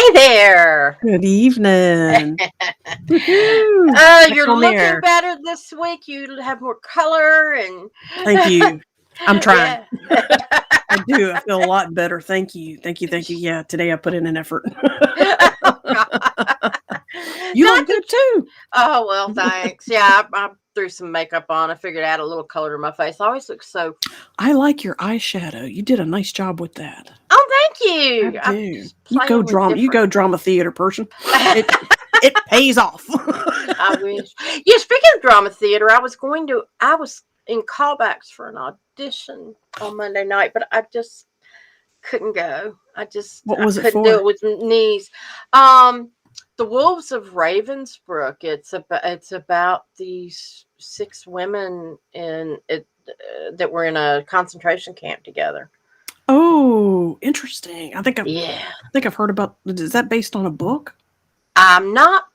Hey there. Good evening. Woohoo. Back You're on the looking air. better this week. You have more color and Thank you. I'm trying. yeah. I do. I feel a lot better. Thank you. Thank you. Thank you. Yeah, today I put in an effort. Oh, God. You Not look to. good too. Oh well, thanks. Yeah, I threw some makeup on. I figured I'd add a little color to my face. I always look so. I like your eyeshadow. You did a nice job with that. Oh, thank I you. I'm do. just playing with You different. go drama theater person. It it pays off. I wish. Yeah, speaking of drama theater, I was in callbacks for an audition on Monday night, but I just couldn't go. What I was it couldn't do for? it with knees. Um, the Wolves of Ravensbrook. It's about these six women that were in a concentration camp together. Oh, interesting. Yeah, I think I've heard about. Is that based on a book? I'm not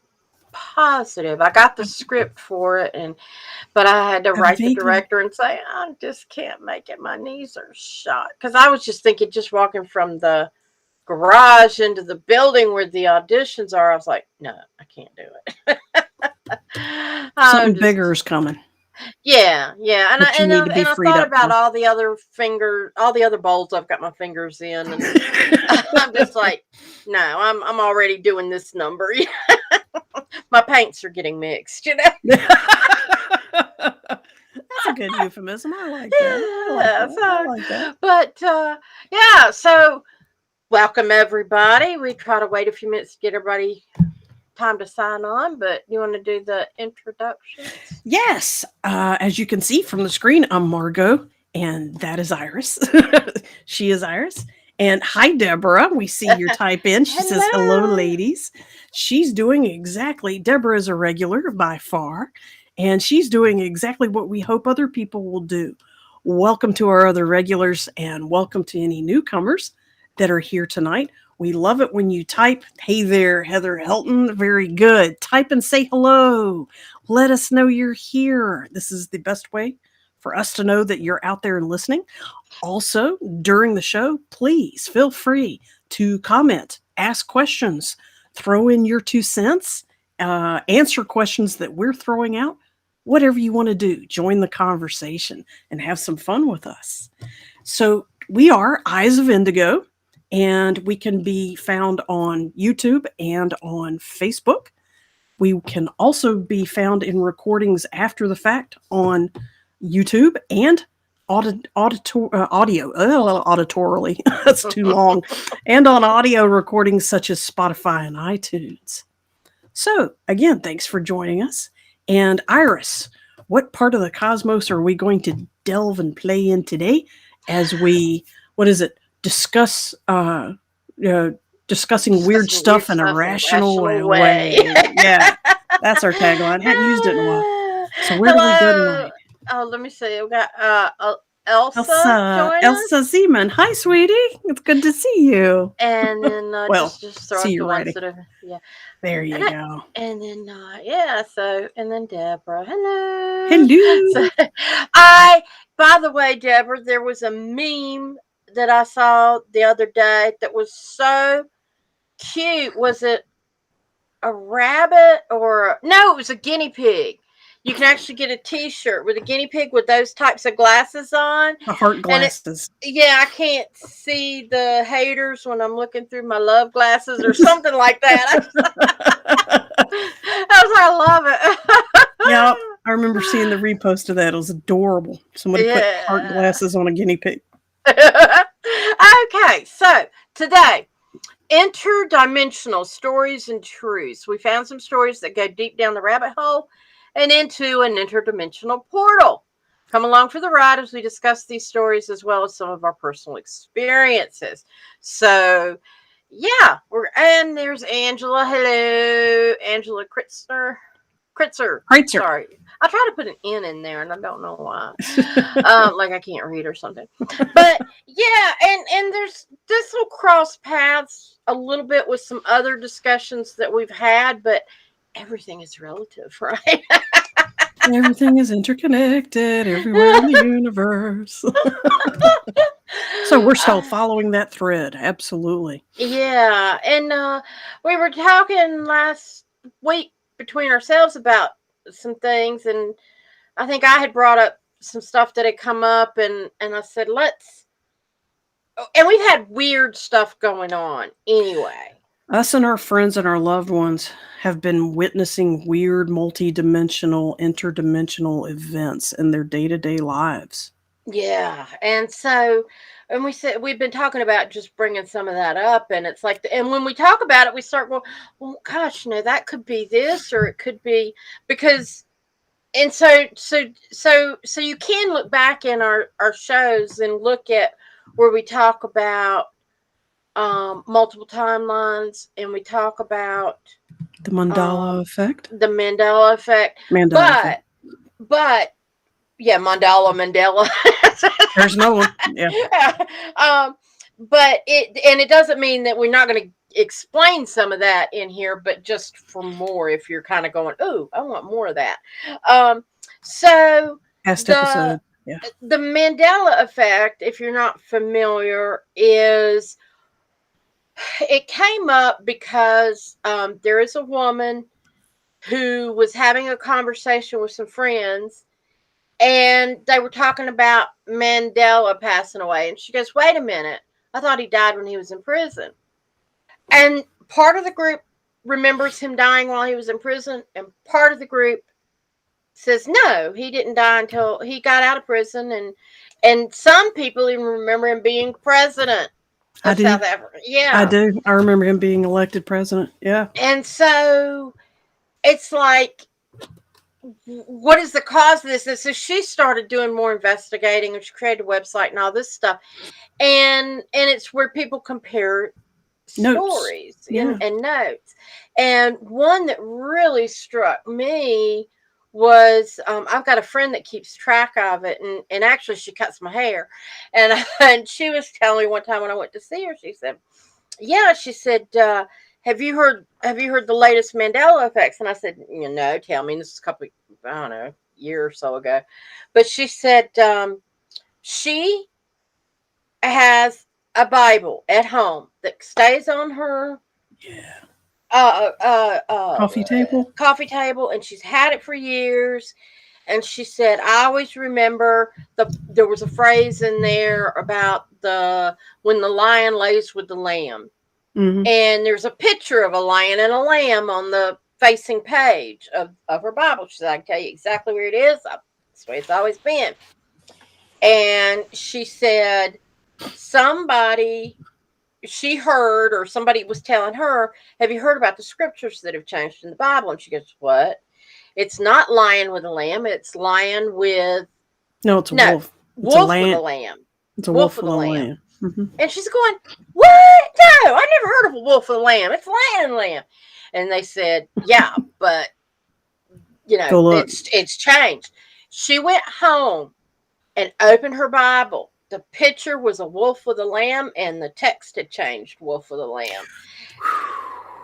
positive. I got the script for it, but I had to I write the vaguely. director and say I just can't make it. My knees are shot because I was just thinking, just walking from the garage into the building where the auditions are. I was like, no, I can't do it. I'm Something just bigger is coming, yeah, and I but you and need I to be and I freed thought up about for. all the other bowls I've got my fingers in, and I'm just like, no, I'm already doing this number. My paints are getting mixed, you know. That's a good euphemism. I like that. I like Yeah, that. I like that. but yeah, so welcome everybody. We try to wait a few minutes to get everybody time to sign on, but you want to do the introductions? Yes, as you can see from the screen, I'm Margot, and that is Iris. She is Iris. And hi, Deborah. We see your type in. She says, hello, Hello. ladies. She's doing exactly, Deborah is a regular by far, and she's doing exactly what we hope other people will do. Welcome to our other regulars, and welcome to any newcomers that are here tonight. We love it when you type, hey there, Heather Helton. Very good. Type and say hello. Let us know you're here. This is the best way for us to know that you're out there and listening. Also, during the show, please feel free to comment, ask questions, throw in your 2 cents, answer questions that we're throwing out. Whatever you want to do, join the conversation and have some fun with us. So, we are Eyes of Indigo, and we can be found on YouTube and on Facebook. We can also be found in recordings after the fact on YouTube and auditorily. That's too long. And on audio recordings such as Spotify and iTunes. So, again, thanks for joining us. And Iris, what part of the cosmos are we going to delve and play in today as we, what is it, discuss uh, discussing weird Discussing weird stuff in a stuff in a rational rational way. way. Yeah, that's our tagline. Hadn't used it in a while. So where do we go Hello. tonight? Oh, let me see. We got Elsa Elsa, join us. Elsa Zeman. Hi, sweetie. It's good to see you. And then Well, just throw see up you the ones writing. that are yeah, There and you go. then yeah, so and then Deborah, hello. So Hello. I, by the way, Deborah, there was a meme that I saw the other day that was so cute. Was it a rabbit or no? It was a guinea pig. You can actually get a T-shirt with a guinea pig with those types of glasses on, The heart and it glasses. yeah, I can't see the haters when I'm looking through my love glasses or something like that. I love it. Yeah, I remember seeing the repost of that. It was adorable. Somebody put heart Yeah. glasses on a guinea pig. Okay, so today, interdimensional stories and truths. We found some stories that go deep down the rabbit hole and into an interdimensional portal. Come along for the ride as we discuss these stories as well as some of our personal experiences. So, yeah, and there's Angela. Hello, Angela Kritzer. Kreitzer. Sorry, I try to put an N in there, and I don't know why. Like I can't read or something. But yeah, and there's this will cross paths a little bit with some other discussions that we've had, but everything is relative, right? Everything is interconnected everywhere in the universe. So we're still Uh, following that thread. Absolutely. yeah, and we were talking last week between ourselves about some things, and I think I had brought up some stuff that had come up, and I said let's. And we've had weird stuff going on anyway. Us and our friends and our loved ones have been witnessing weird, multi-dimensional, interdimensional events in their day-to-day lives. Yeah, and so, and we said we've been talking about just bringing some of that up, and it's like, and when we talk about it, we start going, well, gosh, no, that could be this, or it could be because, and so you can look back in our shows and look at where we talk about multiple timelines, and we talk about The Mandala um effect? the Mandela effect, Mandela effect. but yeah, Mandela. There's another one. Yeah. um, but it doesn't mean that we're not going to explain some of that in here, but just for more, if you're kind of going, oh, I want more of that. Um, so Past the episode. Yeah. the Mandela effect, if you're not familiar, is it came up because there is a woman who was having a conversation with some friends, and they were talking about Mandela passing away. And she goes, wait a minute. I thought he died when he was in prison. And part of the group remembers him dying while he was in prison, and part of the group says no, he didn't die until he got out of prison. And some people even remember him being president I of do. South Africa. I Yeah. do. I remember him being elected president. Yeah. And so it's like, what is the cause of this? And so she started doing more investigating, and she created a website and all this stuff. And it's where people compare Notes. stories Yeah. and notes. And one that really struck me was I've got a friend that keeps track of it, and actually she cuts my hair, and and she was telling me one time when I went to see her, she said, yeah, she said, have you heard the latest Mandela effects? And I said, no, tell me. And this is a couple, I don't know, year or so ago. But she said she has a Bible at home that stays on her Yeah. uh, Coffee table? coffee table, and she's had it for years. And she said, I always remember there was a phrase in there about the when the lion lays with the lamb. Mm-hmm. And there's a picture of a lion and a lamb on the facing page of her Bible. She said, I can tell you exactly where it is. That's the way it's always been. And she said, somebody she heard, or somebody was telling her, have you heard about the scriptures that have changed in the Bible? And she goes, what? It's not lion with a lamb. It's lion with, No, it's a no, wolf. It's a wolf with a lamb. lamb. It's a Wolf wolf with with a a lamb. lamb. Mm-hmm. And she's going, what? No, I never heard of a wolf with a lamb. It's lion and lamb. And they said, yeah, but Go look. it's changed. She went home and opened her Bible. The picture was a wolf with a lamb, and the text had changed, wolf with a lamb.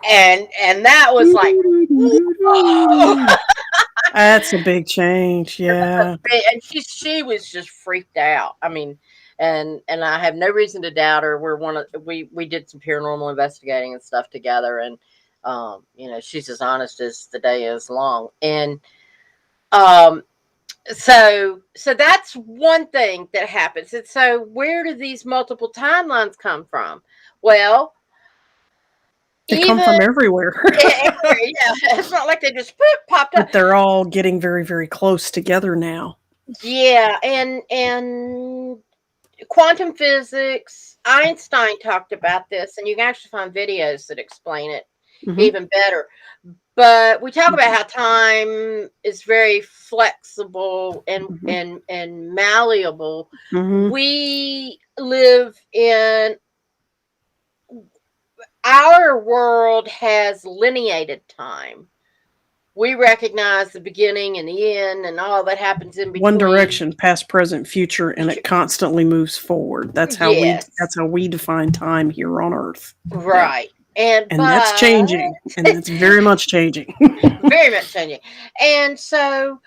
And that was like, whoa. That's a big change. Yeah. And she was just freaked out. I mean, and I have no reason to doubt her. We did some paranormal investigating and stuff together, and she's as honest as the day is long. And um so that's one thing that happens. And so where do these multiple timelines come from? Well, They come from everywhere. yeah, it's not like they just popped up. But they're all getting very, very close together now. Yeah, and quantum physics, Einstein talked about this, and you can actually find videos that explain it even better. But we talk about how time is very flexible and malleable. Mm-hmm. We live in, our world has lineated time. We recognize the beginning and the end and all that happens in between. One direction, past, present, future, and it constantly moves forward. That's how we define time here on Earth. Right. Yeah. And that's changing. And it's very much changing. Very much changing. And so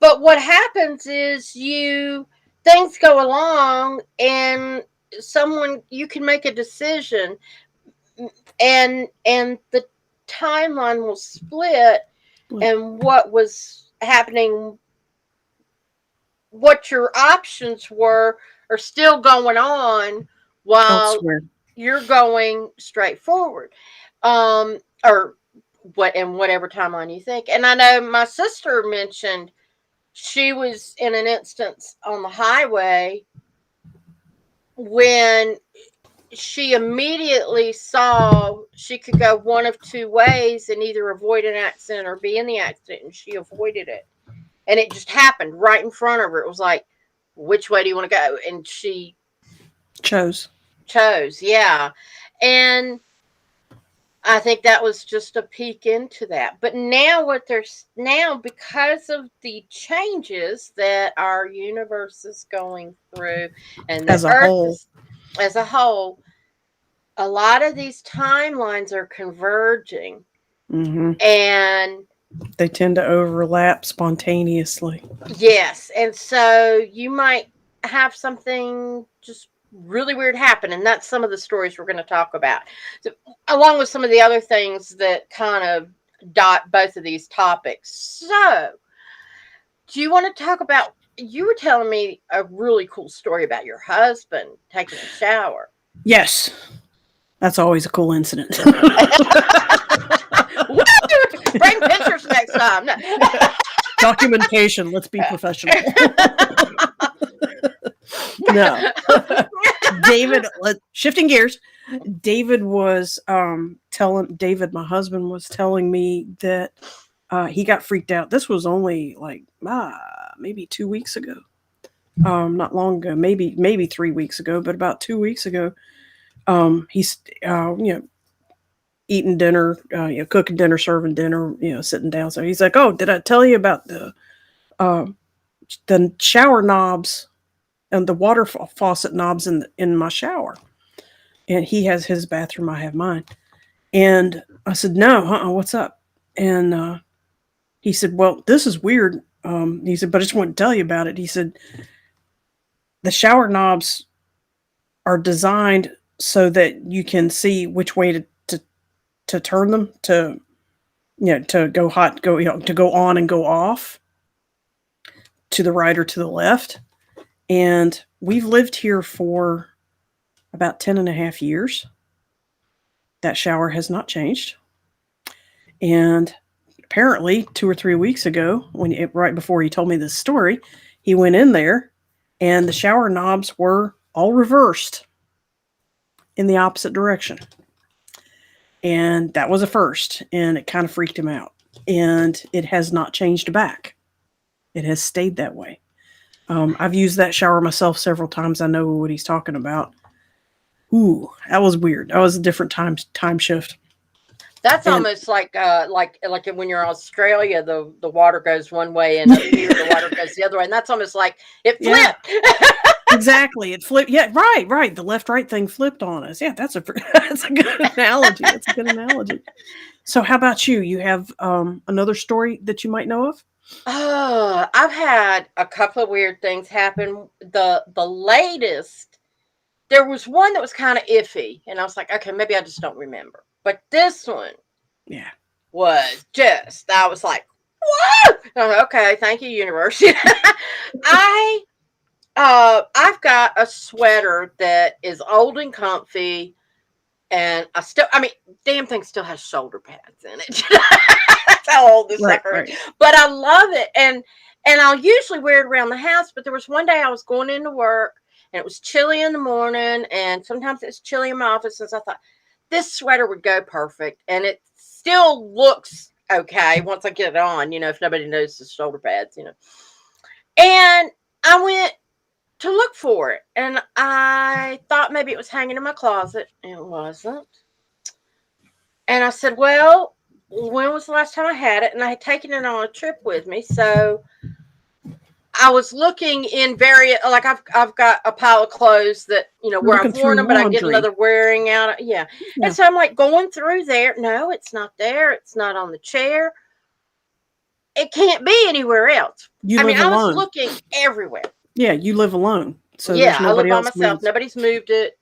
But what happens is things go along, and someone you can make a decision, and the timeline will split, and what was happening, what your options were, are still going on while Elsewhere. you're going straight forward, or what, in whatever timeline you think. And I know my sister mentioned she was in an instance on the highway when she immediately saw she could go one of two ways and either avoid an accident or be in the accident, and she avoided it. And it just happened right in front of her. It was like, which way do you want to go? And she Chose. chose, yeah. And I think that was just a peek into that. But now, what there's now, because of the changes that our universe is going through, and the As a Earth whole. is, as a whole, a lot of these timelines are converging, Hmm. and They tend to overlap spontaneously. yes, and so you might have something just really weird happen, and that's some of the stories we're going to talk about, so, along with some of the other things that kind of dot both of these topics. So, do you want to talk about? You were telling me a really cool story about your husband taking a shower. Yes. That's always a cool incident. Woo! Bring pictures next time. No. Documentation. Let's be professional. No. David, shifting gears. David was David, my husband, was telling me that he got freaked out. This was only like maybe 2 weeks ago. Not long ago, maybe 3 weeks ago, but about 2 weeks ago. He's eating dinner, cooking dinner, serving dinner, sitting down. So he's like, "Oh, did I tell you about uh, the shower knobs and the water faucet knobs in my shower?" And he has his bathroom, I have mine. And I said, "No, what's up?" And he said, "Well, this is weird." He said, "But I just want to tell you about it." He said, "The shower knobs are designed so that you can see which way to turn them to go hot, to go on and go off, to the right or to the left." And we've lived here for about 10 and a half years. That shower has not changed. And apparently 2 or 3 weeks ago, right before he told me this story, he went in there and the shower knobs were all reversed in the opposite direction. And that was a first, and it kind of freaked him out. And it has not changed back. It has stayed that way. I've used that shower myself several times. I know what he's talking about. Ooh, that was weird. That was a different time shift. That's And almost like when you're in Australia, the water goes one way, and up here the water goes the other way, and that's almost like it yeah, flipped. exactly. It flipped. Yeah, right. The left right thing flipped on us. Yeah, that's a that's a good analogy. That's a good analogy. So, how about you? You have another story that you might know of? Oh, I've had a couple of weird things happen. The latest, there was one that was kind of iffy, and I was like, okay, maybe I just don't remember. But this one Yeah. was just, I was like, what? Okay, thank you, universe. I I've got a sweater that is old and comfy, and I mean, damn thing still has shoulder pads in it. That's how old this Right. sucker is. Right. But I love it, and I'll usually wear it around the house. But there was one day I was going into work, and it was chilly in the morning, and sometimes it's chilly in my office. And so I thought this sweater would go perfect, and it still looks okay once I get it on. If nobody notices shoulder pads. And I went to look for it, and I thought maybe it was hanging in my closet. It wasn't. And I said, well, when was the last time I had it? And I had taken it on a trip with me. So I was looking in various, like I've got a pile of clothes that, You're where looking I've worn through them, but I get laundry. another wearing out. Yeah. And Yeah. so I'm like going through there. No, it's not there. It's not on the chair. it can't be anywhere else. You I mean, live I was alone. looking everywhere. Yeah, you live alone. So Yeah, there's I live nobody by else myself. moves. Nobody's moved it.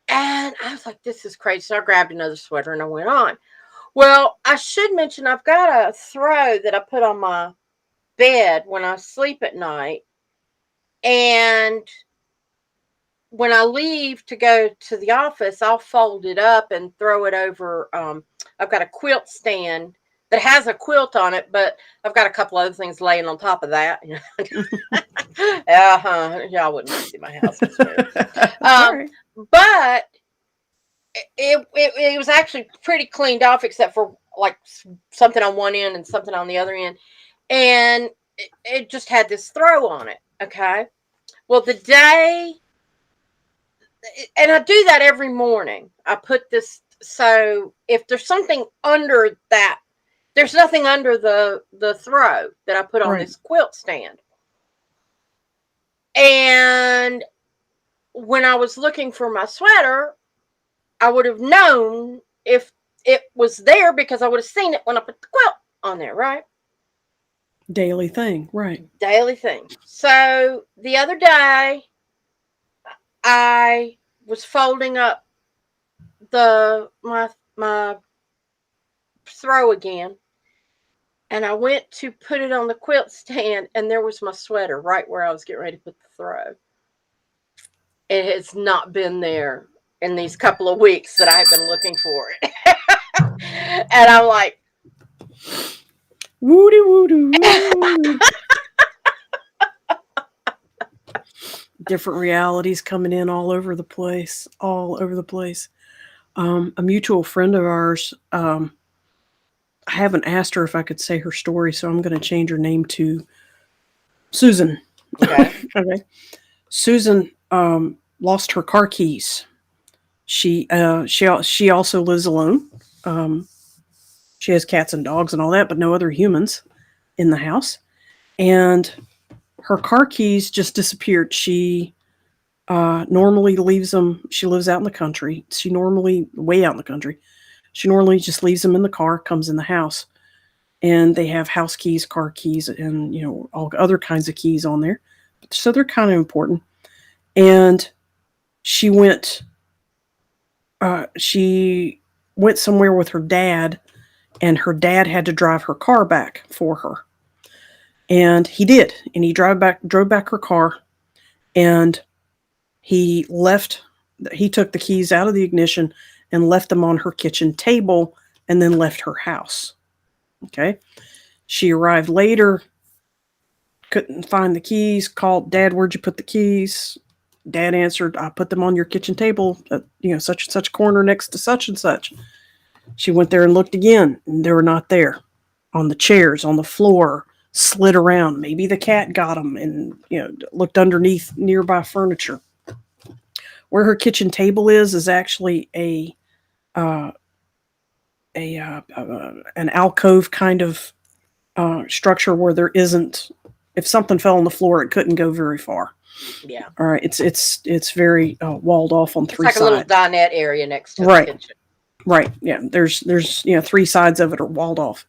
And I was like, this is crazy. So I grabbed another sweater and I went on. Well, I should mention I've got a throw that I put on my bed when I sleep at night. And when I leave to go to the office, I'll fold it up and throw it over. I've got a quilt stand that has a quilt on it, but I've got a couple other things laying on top of that. Y'all wouldn't see my house was moved. All Um, right. but it was actually pretty cleaned off, except for like something on one end and something on the other end, and it just had this throw on it. Okay. Well, the day, and I do that every morning. I put this, so if there's something under that, there's nothing under the throw that I put on Right. this quilt stand. And when I was looking for my sweater, I would have known if it was there because I would have seen it when I put the quilt on there, right? Daily thing. Right. Daily thing. So the other day, I was folding up my throw again, and I went to put it on the quilt stand, and there was my sweater right where I was getting ready to put the throw. It has not been there in these couple of weeks that I have been looking for it. And I'm like, Woody woo. Different realities coming in all over the place. All over the place. A mutual friend of ours, I haven't asked her if I could say her story, so I'm going to change her name to Susan. okay, Okay. Susan lost her car keys. She also lives alone. Um, she has cats and dogs and all that, but no other humans in the house. And her car keys just disappeared. She normally leaves them. She lives out in the country. She normally way out in the country. She normally just leaves them in the car, comes in the house, and they have house keys, car keys, and all other kinds of keys on there. So they're kind of important. And she went. She went somewhere with her dad, and her dad had to drive her car back for her. And he did, and he drove back her car, and he left. He took the keys out of the ignition and left them on her kitchen table, and then left her house. Okay. She arrived later, couldn't find the keys, called Dad, where'd you put the keys? Dad answered, I put them on your kitchen table at, such and such corner next to such and such. She went there and looked again, and they were not there. On the chairs, on the floor, slid around. Maybe the cat got them and, looked underneath nearby furniture. Where her kitchen table is actually uh, an alcove kind of structure where there isn't. If something fell on the floor, it couldn't go very far. yeah, All right, it's very walled off on it's three like a little sides. dinette area next to the Right, kitchen. right, yeah. There's three sides of it are walled off,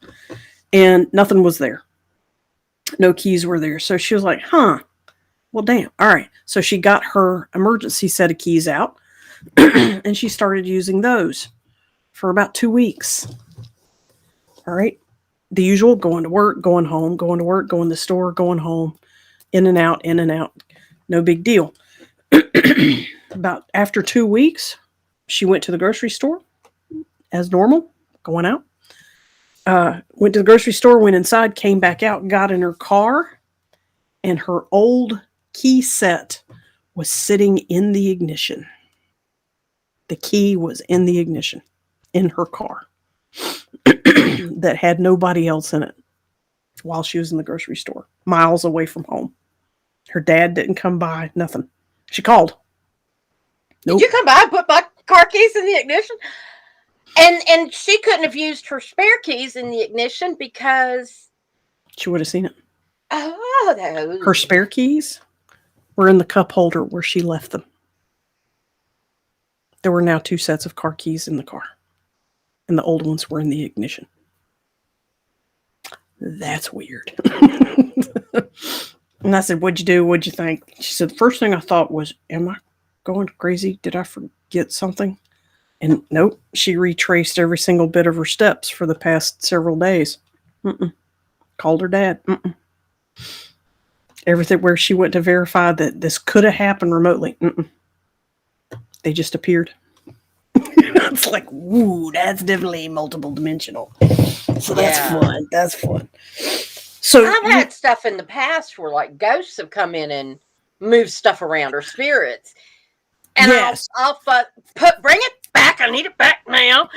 and nothing was there. No keys were there. So she was like, "Huh, well, damn. All right." So she got her emergency set of keys out, and she started using those for about 2 weeks. All right, the usual: going to work, going home, going to work, going to the store, going home, in and out, in and out. No big deal. About after 2 weeks, she went to the grocery store as normal, going out. Went to the grocery store, went inside, came back out, got in her car, and her old key set was sitting in the ignition. The key was in the ignition in her car that had nobody else in it while she was in the grocery store, miles away from home. Her dad didn't come by, nothing. She called. Did Nope. you come by and put my car keys in the ignition? And she couldn't have used her spare keys in the ignition because She would have seen it. those. Her spare keys were in the cup holder where she left them. There were now 2 sets of car keys in the car, and the old ones were in the ignition. That's weird. And I said, what'd you do? What'd you think? She said, the first thing I thought was, am I going crazy? Did I forget something? And nope, she retraced every single bit of her steps for the past several days. Mm-mm. Called her dad. Mm-mm. Everything where she went to verify that this could have happened remotely. Mm-mm. They just appeared. It's like, ooh, that's definitely multiple dimensional. So that's Yeah. fun. That's fun. So I've you, had stuff in the past where like ghosts have come in and moved stuff around or spirits. And yes, I'll bring it back. I need it back now.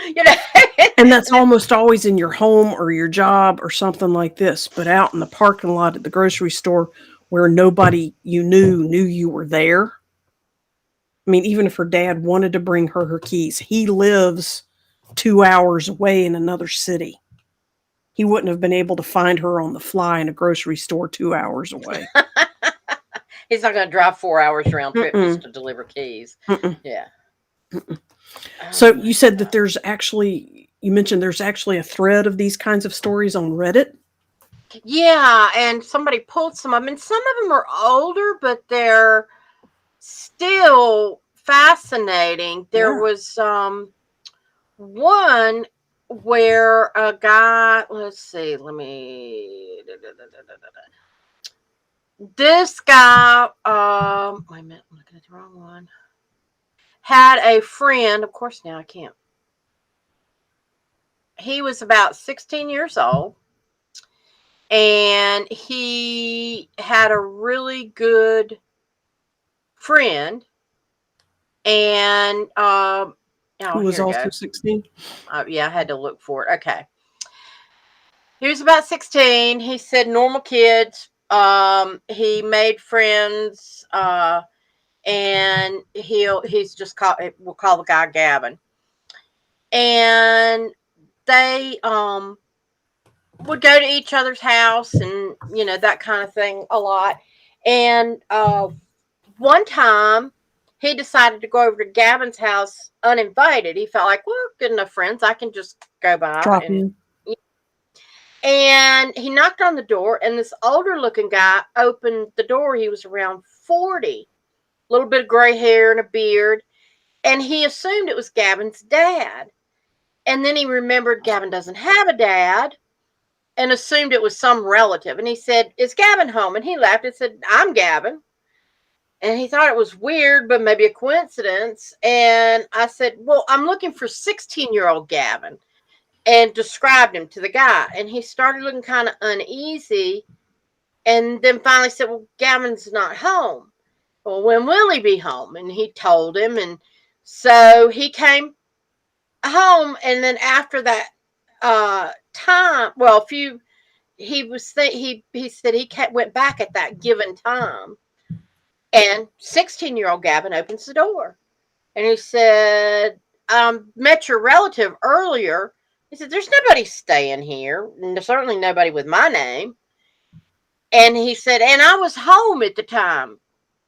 and that's almost always in your home or your job or something like this. But out in the parking lot at the grocery store where nobody you knew you were there. I mean, even if her dad wanted to bring her keys, he lives 2 hours away in another city. He wouldn't have been able to find her on the fly in a grocery store 2 hours away. He's not going to drive 4 hours round trip just Mm-mm, to deliver keys. mm-mm, Yeah. mm-mm. Oh So my you said that God. you mentioned there's actually a thread of these kinds of stories on Reddit. Yeah, and somebody pulled some of them, and some of them are older, but they're still fascinating. There Yeah. was one where a guy, let's see, let me this guy wait a minute, I'm looking at the wrong one. Had a friend, of course now I can't. He was about 16 years old and he had a really good friend and oh Who was here we also go. 16? Yeah, I had to look for it. Okay. He was about 16. He said normal kids. He made friends. And he's just called. We'll call the guy Gavin. And they would go to each other's house, and that kind of thing a lot. And one time, he decided to go over to Gavin's house uninvited. He felt like, well, good enough friends. I can just go by Drop in. and he knocked on the door, and this older looking guy opened the door. He was around 40, a little bit of gray hair and a beard, and he assumed it was Gavin's dad. And then he remembered Gavin doesn't have a dad and assumed it was some relative. And he said, is Gavin home? And he laughed and said, I'm Gavin. And he thought it was weird, but maybe a coincidence. And I said, well, I'm looking for 16-year-old Gavin, and described him to the guy. And he started looking kind of uneasy and then finally said, well, Gavin's not home. Well, when will he be home? And he told him. And so he came home. And then after that time, well, a few, he was, he said he went back at that given time. And 16-year-old Gavin opens the door. And he said, met your relative earlier. He said, there's nobody staying here. And certainly nobody with my name. And he said, and I was home at the time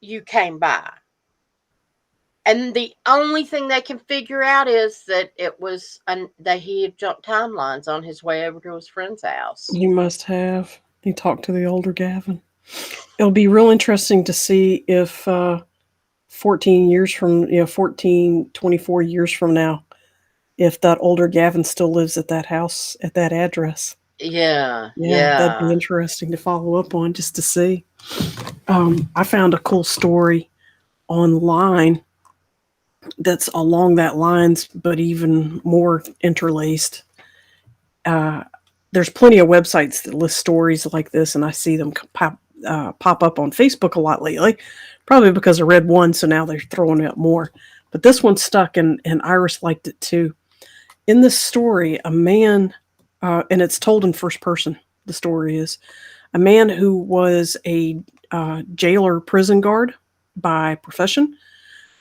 you came by. And the only thing they can figure out is that it was that he had jumped timelines on his way over to his friend's house. You must have. He talked to the older Gavin. It'll be real interesting to see if 14 years from, 14, 24 years from now, if that older Gavin still lives at that house, at that address. Yeah, Yeah, that'd be yeah. interesting to follow up on just to see. I found a cool story online that's along that lines, but even more interlaced. Uh, there's plenty of websites that list stories like this, and I see them pop up on Facebook a lot lately. Probably because I read one, so now they're throwing out more. But this one stuck, and Iris liked it too. In this story, a man, and it's told in first person. The story is a man who was a jailer, prison guard by profession.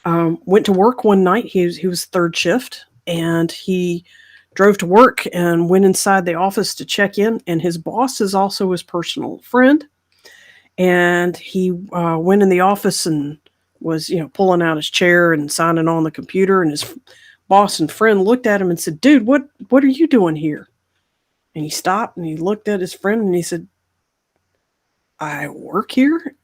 Went to work one night. He was third shift, and he drove to work and went inside the office to check in. And his boss is also his personal friend. And he went in the office and was, pulling out his chair and signing on the computer. And his boss and friend looked at him and said, "Dude, what are you doing here?" And he stopped and he looked at his friend and he said, I work here.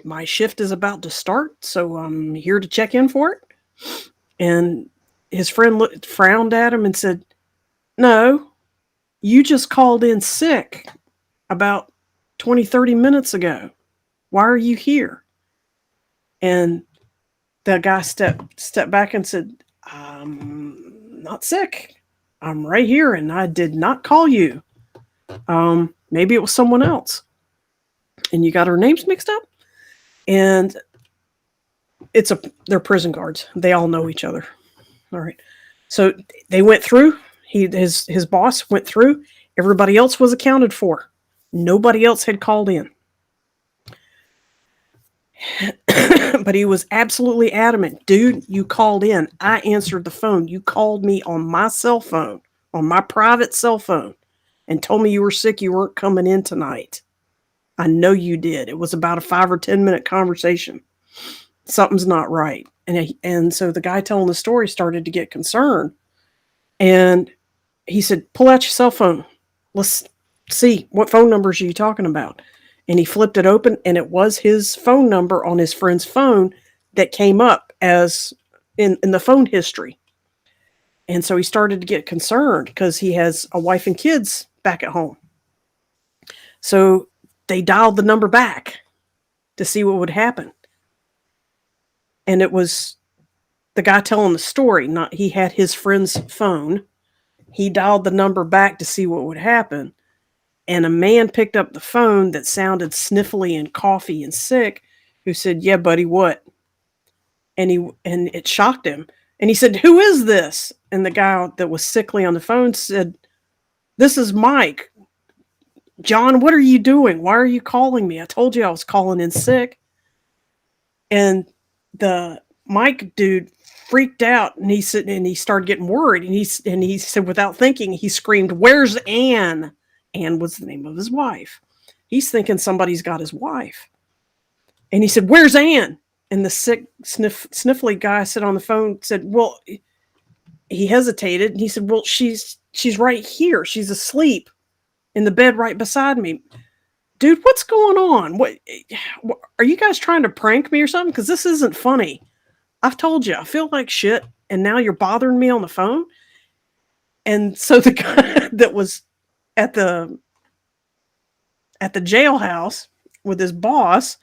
My shift is about to start, so I'm here to check in for it. And his friend frowned at him and said, No, you just called in sick about 20, 30 minutes ago. Why are you here? And the guy stepped back and said, I'm not sick. I'm right here and I did not call you. Maybe it was someone else. And you got our names mixed up? And they're prison guards. They all know each other. All right. So they went through. His boss went through. Everybody else was accounted for. Nobody else had called in. But he was absolutely adamant. Dude, you called in. I answered the phone. You called me on my cell phone, on my private cell phone, and told me you were sick. You weren't coming in tonight. I know you did. It was about a 5 or 10 minute conversation. Something's not right. And so the guy telling the story started to get concerned. And he said, pull out your cell phone. Let's see, what phone numbers are you talking about? And he flipped it open, and it was his phone number on his friend's phone that came up as in the phone history. And so he started to get concerned because he has a wife and kids back at home. So they dialed the number back to see what would happen. And it was the guy telling the story. Not he had his friend's phone. He dialed the number back to see what would happen. And a man picked up the phone that sounded sniffly and coughy and sick, who said, yeah, buddy, what? And it shocked him. And he said, who is this? And the guy that was sickly on the phone said, this is Mike. John, what are you doing? Why are you calling me? I told you I was calling in sick. And the Mike dude freaked out, and he said, and he started getting worried. And he said, without thinking, he screamed, "Where's Ann?" Ann was the name of his wife. He's thinking somebody's got his wife. And he said, "Where's Ann?" And the sick, sniffly guy said on the phone, said, "Well," he hesitated, and he said, "Well, she's right here. She's asleep in the bed right beside me." Dude, what's going on? What are you guys trying to prank me or something? Because this isn't funny. I've told you, I feel like shit, and now you're bothering me on the phone. And so the guy that was at the jailhouse with his boss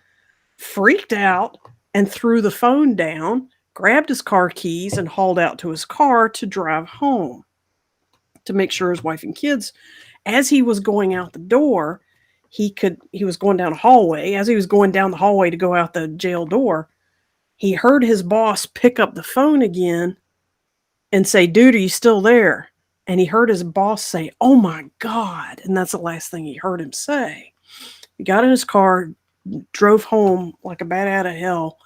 freaked out and threw the phone down, grabbed his car keys, and hauled out to his car to drive home to make sure his wife and kids. As he was going out the door, he was going down a hallway. As he was going down the hallway to go out the jail door, he heard his boss pick up the phone again and say, "Dude, are you still there?" And he heard his boss say, "Oh my God." And that's the last thing he heard him say. He got in his car, drove home like a bat out of hell,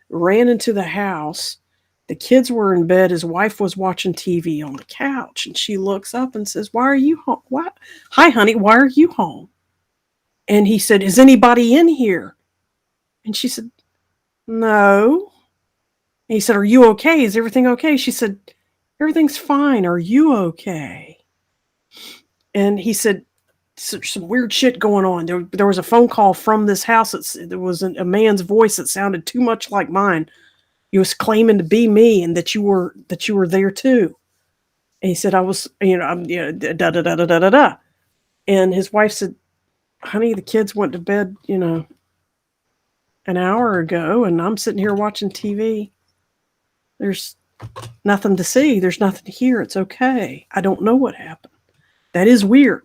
ran into the house. The kids were in bed. His wife was watching TV on the couch. And she looks up and says, "Why are you home? What? Hi, honey, why are you home?" And he said, "Is anybody in here?" And she said, "No." And he said, "Are you okay? Is everything okay?" She said, "Everything's fine. Are you okay?" And he said, some weird shit going on. There was a phone call from this house. There was a man's voice that sounded too much like mine. He was claiming to be me and that you were there too. And he said, "I was, I'm, da da da da da da da." And his wife said, "Honey, the kids went to bed, an hour ago, and I'm sitting here watching TV. There's nothing to see. There's nothing to hear. It's okay. I don't know what happened." That is weird.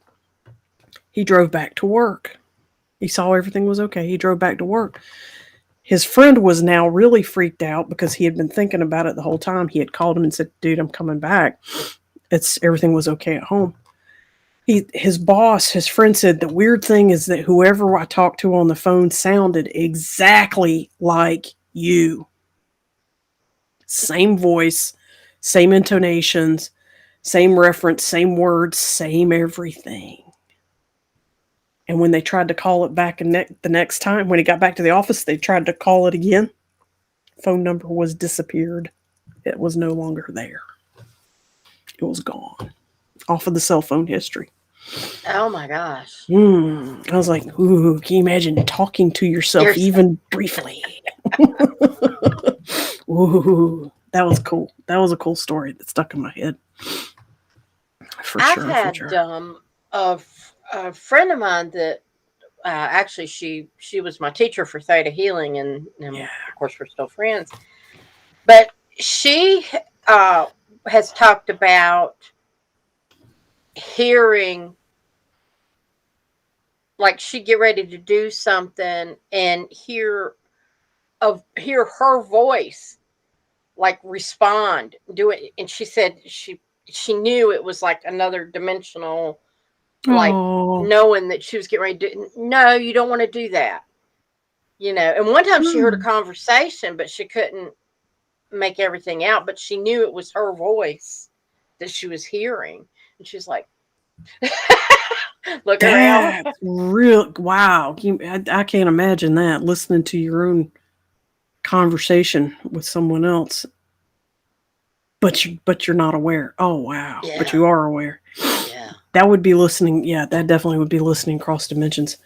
He drove back to work. He saw everything was okay. He drove back to work. His friend was now really freaked out because he had been thinking about it the whole time. He had called him and said, "Dude, I'm coming back. Everything was okay at home." His boss, his friend said, "The weird thing is that whoever I talked to on the phone sounded exactly like you. Same voice, same intonations, same reference, same words, same everything." And when they tried to call it back the next time, when he got back to the office, they tried to call it again. Phone number was disappeared. It was no longer there. It was gone. off of the cell phone history. Oh my gosh. I was like, ooh, can you imagine talking to yourself Here's even briefly? Ooh, that was cool. That was a cool story that stuck in my head. For I've sure, for had sure. a friend of mine that actually she was my teacher for theta healing, and Yeah. of course we're still friends. But she uh, has talked about hearing, like she'd get ready to do something and hear her voice like respond, do it, and she said she knew it was like another dimensional, like Oh. knowing that she was getting ready to do. No, you don't want to do that, you know. And one time she heard a Hmm. conversation, but she couldn't make everything out, but she knew it was her voice that she was hearing, and she's like, look around. That's real. Wow. I can't imagine that listening to your own conversation with someone else, but you're not aware. Oh wow. But Yeah, you are aware. yeah. That would be listening. Yeah, that definitely would be listening across dimensions.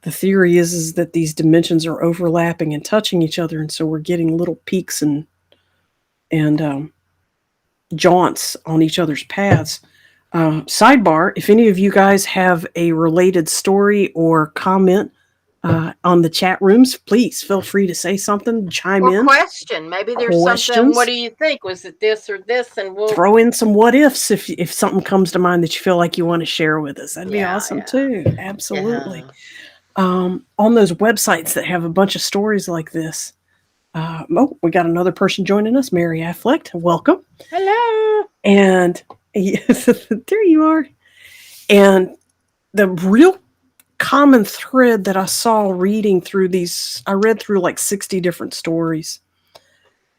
The theory is that these dimensions are overlapping and touching each other, and so we're getting little peaks and jaunts on each other's paths. Sidebar: if any of you guys have a related story or comment on the chat rooms, please feel free to say something, chime Or in, question. Maybe there's something. What questions, do you think? Was it this or this? And we'll. throw in some what ifs if something comes to mind that you feel like you want to share with us. That'd be Yeah, awesome yeah, too. Absolutely. yeah. On those websites that have a bunch of stories like this. We got another person joining us, Mary Affleck. Welcome. Hello. And yes, there you are. And the real common thread that I saw reading through these, I read through like 60 different stories.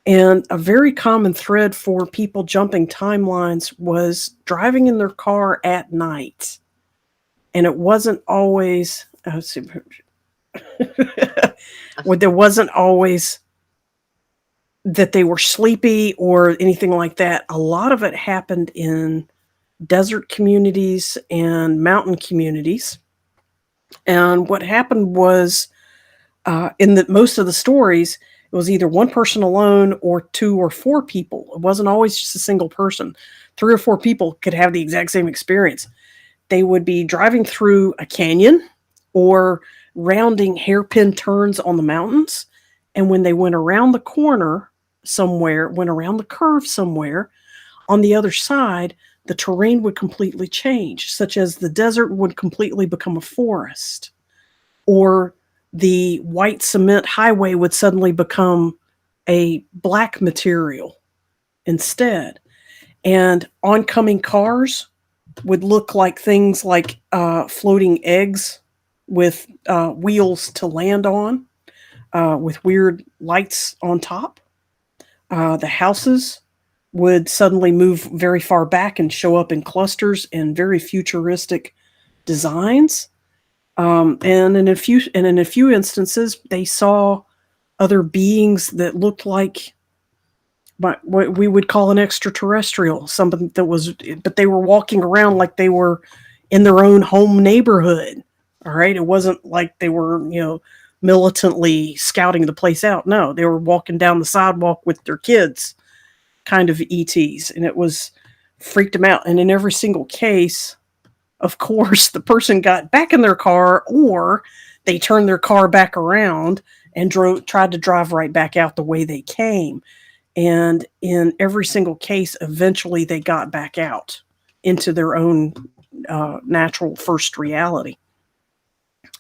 And a very common thread for people jumping timelines was driving in their car at night. And it wasn't always, there wasn't always that they were sleepy or anything like that. A lot of it happened in desert communities and mountain communities. And what happened was, in the most of the stories, it was either one person alone or two or four people. It wasn't always just a single person. Three or four people could have the exact same experience. They would be driving through a canyon or rounding hairpin turns on the mountains. And when they went around the corner somewhere, went around the curve somewhere, on the other side, the terrain would completely change, such as the desert would completely become a forest, or the white cement highway would suddenly become a black material instead. And oncoming cars would look like things like floating eggs with wheels to land on, with weird lights on top. The houses would suddenly move very far back and show up in clusters and very futuristic designs. And in a few instances, they saw other beings that looked like what we would call an extraterrestrial, something that was, but they were walking around like they were in their own home neighborhood. All right, it wasn't like they were, militantly scouting the place out. No, they were walking down the sidewalk with their kids, kind of ETs, and it was freaked them out. And in every single case, of course, the person got back in their car, or they turned their car back around and tried to drive right back out the way they came. And in every single case, eventually they got back out into their own natural first reality.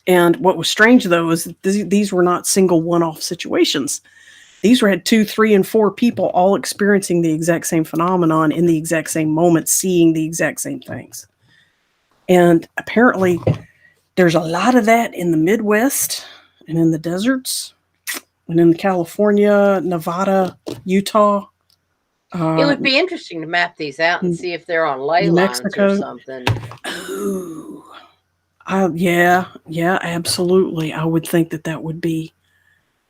And what was strange, though, is that these were not single one-off situations. These had two, three, and four people all experiencing the exact same phenomenon in the exact same moment, seeing the exact same things. And apparently, there's a lot of that in the Midwest and in the deserts and in California, Nevada, Utah, It uh, would be interesting to map these out and see if they're on ley New lines or Mexico. something. Oh, yeah, absolutely. I would think that would be.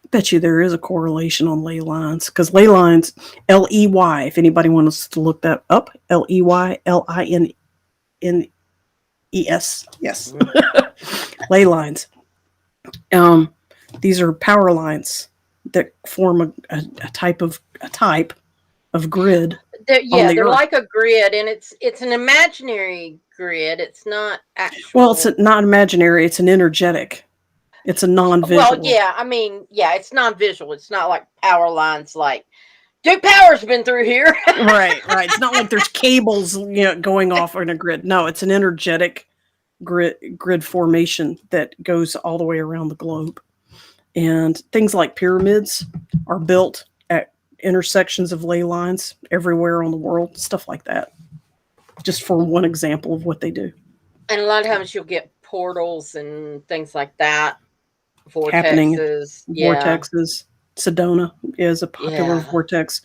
I bet you there is a correlation on ley lines, because ley lines, LEY. If anybody wants to look that up, LEY, LINES. Yes. Ley lines. These are power lines that form a type of grid on Yeah, the they're earth. like a grid, and it's an imaginary grid. It's not Well, it's actual. not imaginary, it's an energetic. It's a Well, non-visual. yeah, I mean, yeah, it's non-visual. It's not like power lines. Like Duke Power's been through here. Right. It's not like there's cables, going off on a grid. No, it's an energetic grid formation that goes all the way around the globe. And things like pyramids are built at intersections of ley lines everywhere on the world, stuff like that. Just for one example of what they do. And a lot of times you'll get portals and things like that, Happening vortexes. Yeah, vortexes. Sedona is a popular yeah. vortex.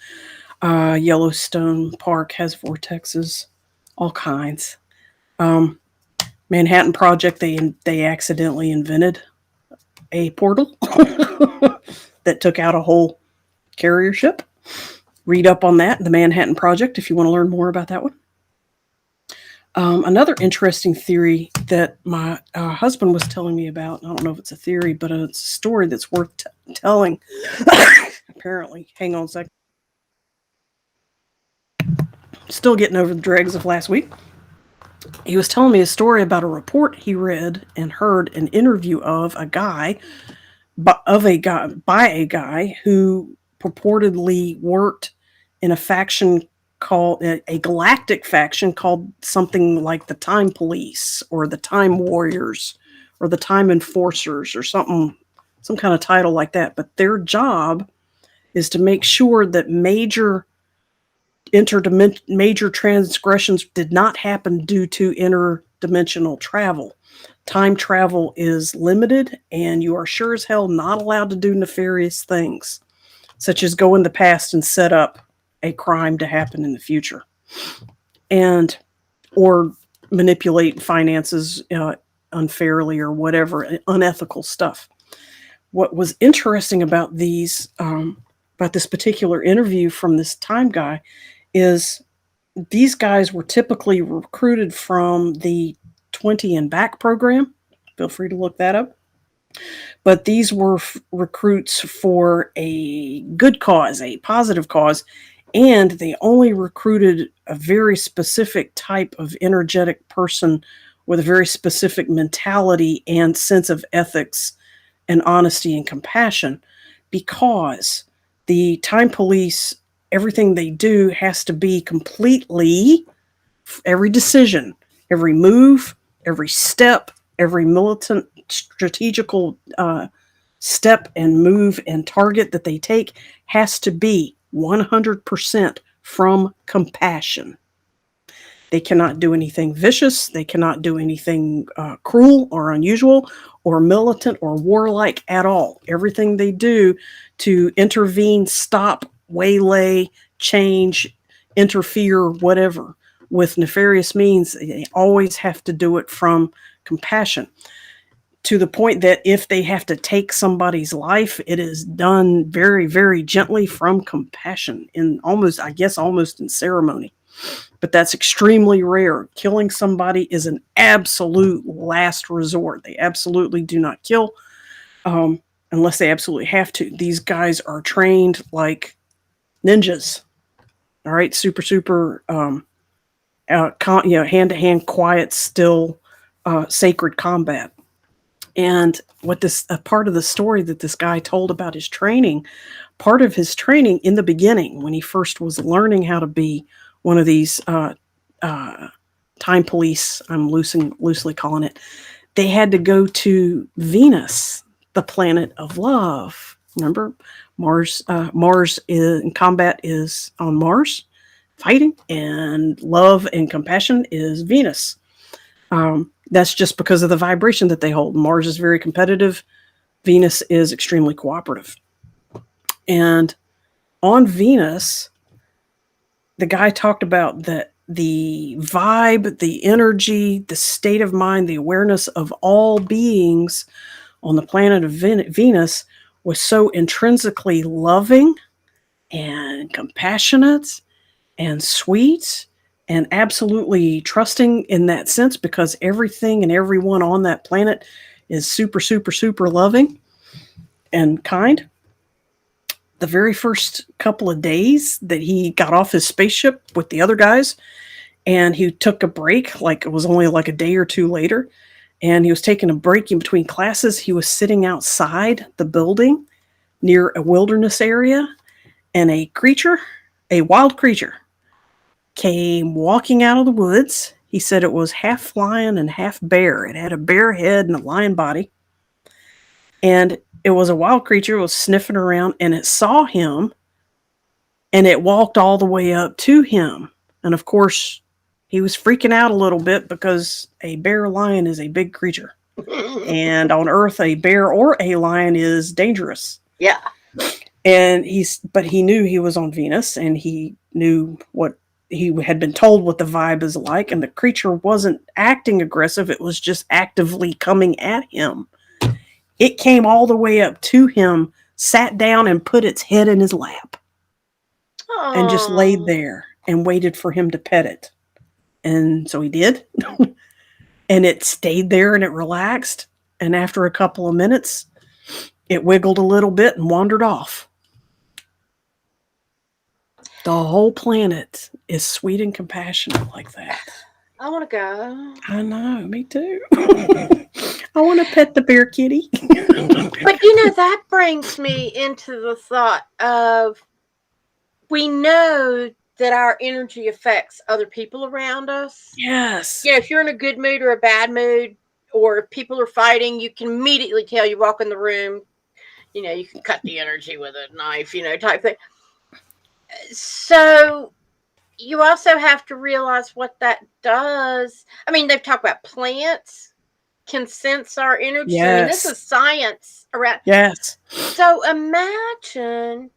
Yellowstone Park has vortexes, all kinds. Um, Manhattan Project, they accidentally invented a portal that took out a whole carrier ship. Read up on that, the Manhattan Project, if you want to learn more about that one. Another interesting theory that my husband was telling me about, I don't know if it's a theory, but it's a story that's worth telling. Apparently. Hang on a second. Still getting over the dregs of last week. He was telling me a story about a report he read and heard an interview of a guy, by a guy who purportedly worked in a faction called a galactic faction called something like the Time Police or the Time Warriors or the Time Enforcers or something, some kind of title like that. But their job is to make sure that major transgressions did not happen due to interdimensional travel. Time travel is limited, and you are sure as hell not allowed to do nefarious things, such as go in the past and set up a crime to happen in the future, and or manipulate finances unfairly or whatever unethical stuff. What was interesting about about this particular interview from this time guy is these guys were typically recruited from the 20 and back program. Feel free to look that up. But these were recruits for a good cause, a positive cause, and they only recruited a very specific type of energetic person with a very specific mentality and sense of ethics and honesty and compassion, because the time police, everything they do has to be completely, every decision, every move, every step, every militant strategical step and move and target that they take has to be 100% from compassion. They cannot do anything vicious. They cannot do anything cruel or unusual or militant or warlike at all. Everything they do to intervene, stop, waylay, change, interfere, whatever, with nefarious means, they always have to do it from compassion. To the point that if they have to take somebody's life, it is done very, very gently from compassion, in almost, I guess, almost in ceremony. But that's extremely rare. Killing somebody is an absolute last resort. They absolutely do not kill unless they absolutely have to. These guys are trained like ninjas. All right, super, hand to hand, quiet, still, sacred combat. And what this a part of the story that this guy told about his training, part of his training in the beginning when he first was learning how to be one of these uh, time police, I'm loosely calling it, they had to go to Venus, the planet of love. Remember, Mars in combat is on Mars, fighting, and love and compassion is Venus. That's just because of the vibration that they hold. Mars is very competitive. Venus is extremely cooperative. And on Venus, the guy talked about that the vibe, the energy, the state of mind, the awareness of all beings on the planet of Venus was so intrinsically loving and compassionate and sweet and absolutely trusting in that sense because everything and everyone on that planet is super, super, super loving and kind. The very first couple of days that he got off his spaceship with the other guys and he took a break, like it was only like a day or two later, and he was taking a break in between classes, he was sitting outside the building near a wilderness area, and a wild creature, came walking out of the woods. He said it was half lion and half bear. It had a bear head and a lion body. And it was a wild creature. It was sniffing around and it saw him and it walked all the way up to him. And of course, he was freaking out a little bit because a bear lion is a big creature. And on Earth, a bear or a lion is dangerous. Yeah. And but he knew he was on Venus and he knew what he had been told what the vibe is like. And the creature wasn't acting aggressive. It was just actively coming at him. It came all the way up to him, sat down and put its head in his lap. Aww. And just laid there and waited for him to pet it. And so he did. And it stayed there and it relaxed. And after a couple of minutes, it wiggled a little bit and wandered off. The whole planet is sweet and compassionate like that. I want to go. I know, me too. I want to pet the bear kitty. But that brings me into the thought of, we know that our energy affects other people around us. Yes. If you're in a good mood or a bad mood, or if people are fighting, you can immediately tell. You walk in the room, you can cut the energy with a knife, type thing. So you also have to realize what that does. I mean, they've talked about plants can sense our energy. Yes. I mean, this is science around. Yes. So imagine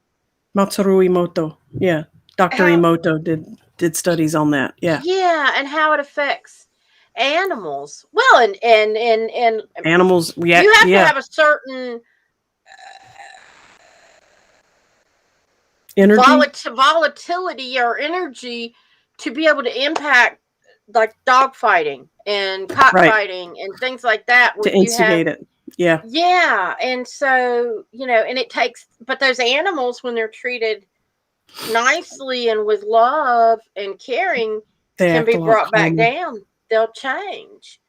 Matsuru Emoto. Yeah. Dr. Emoto did studies on that. Yeah. Yeah, and how it affects animals. Well, and animals. Yeah, you have to have a certain energy, volatility or energy to be able to impact like dog fighting and cockfighting and things like that. To instigate it. Yeah. Yeah. And so, and it takes, but those animals, when they're treated nicely and with love and caring, can be brought back down. They'll change.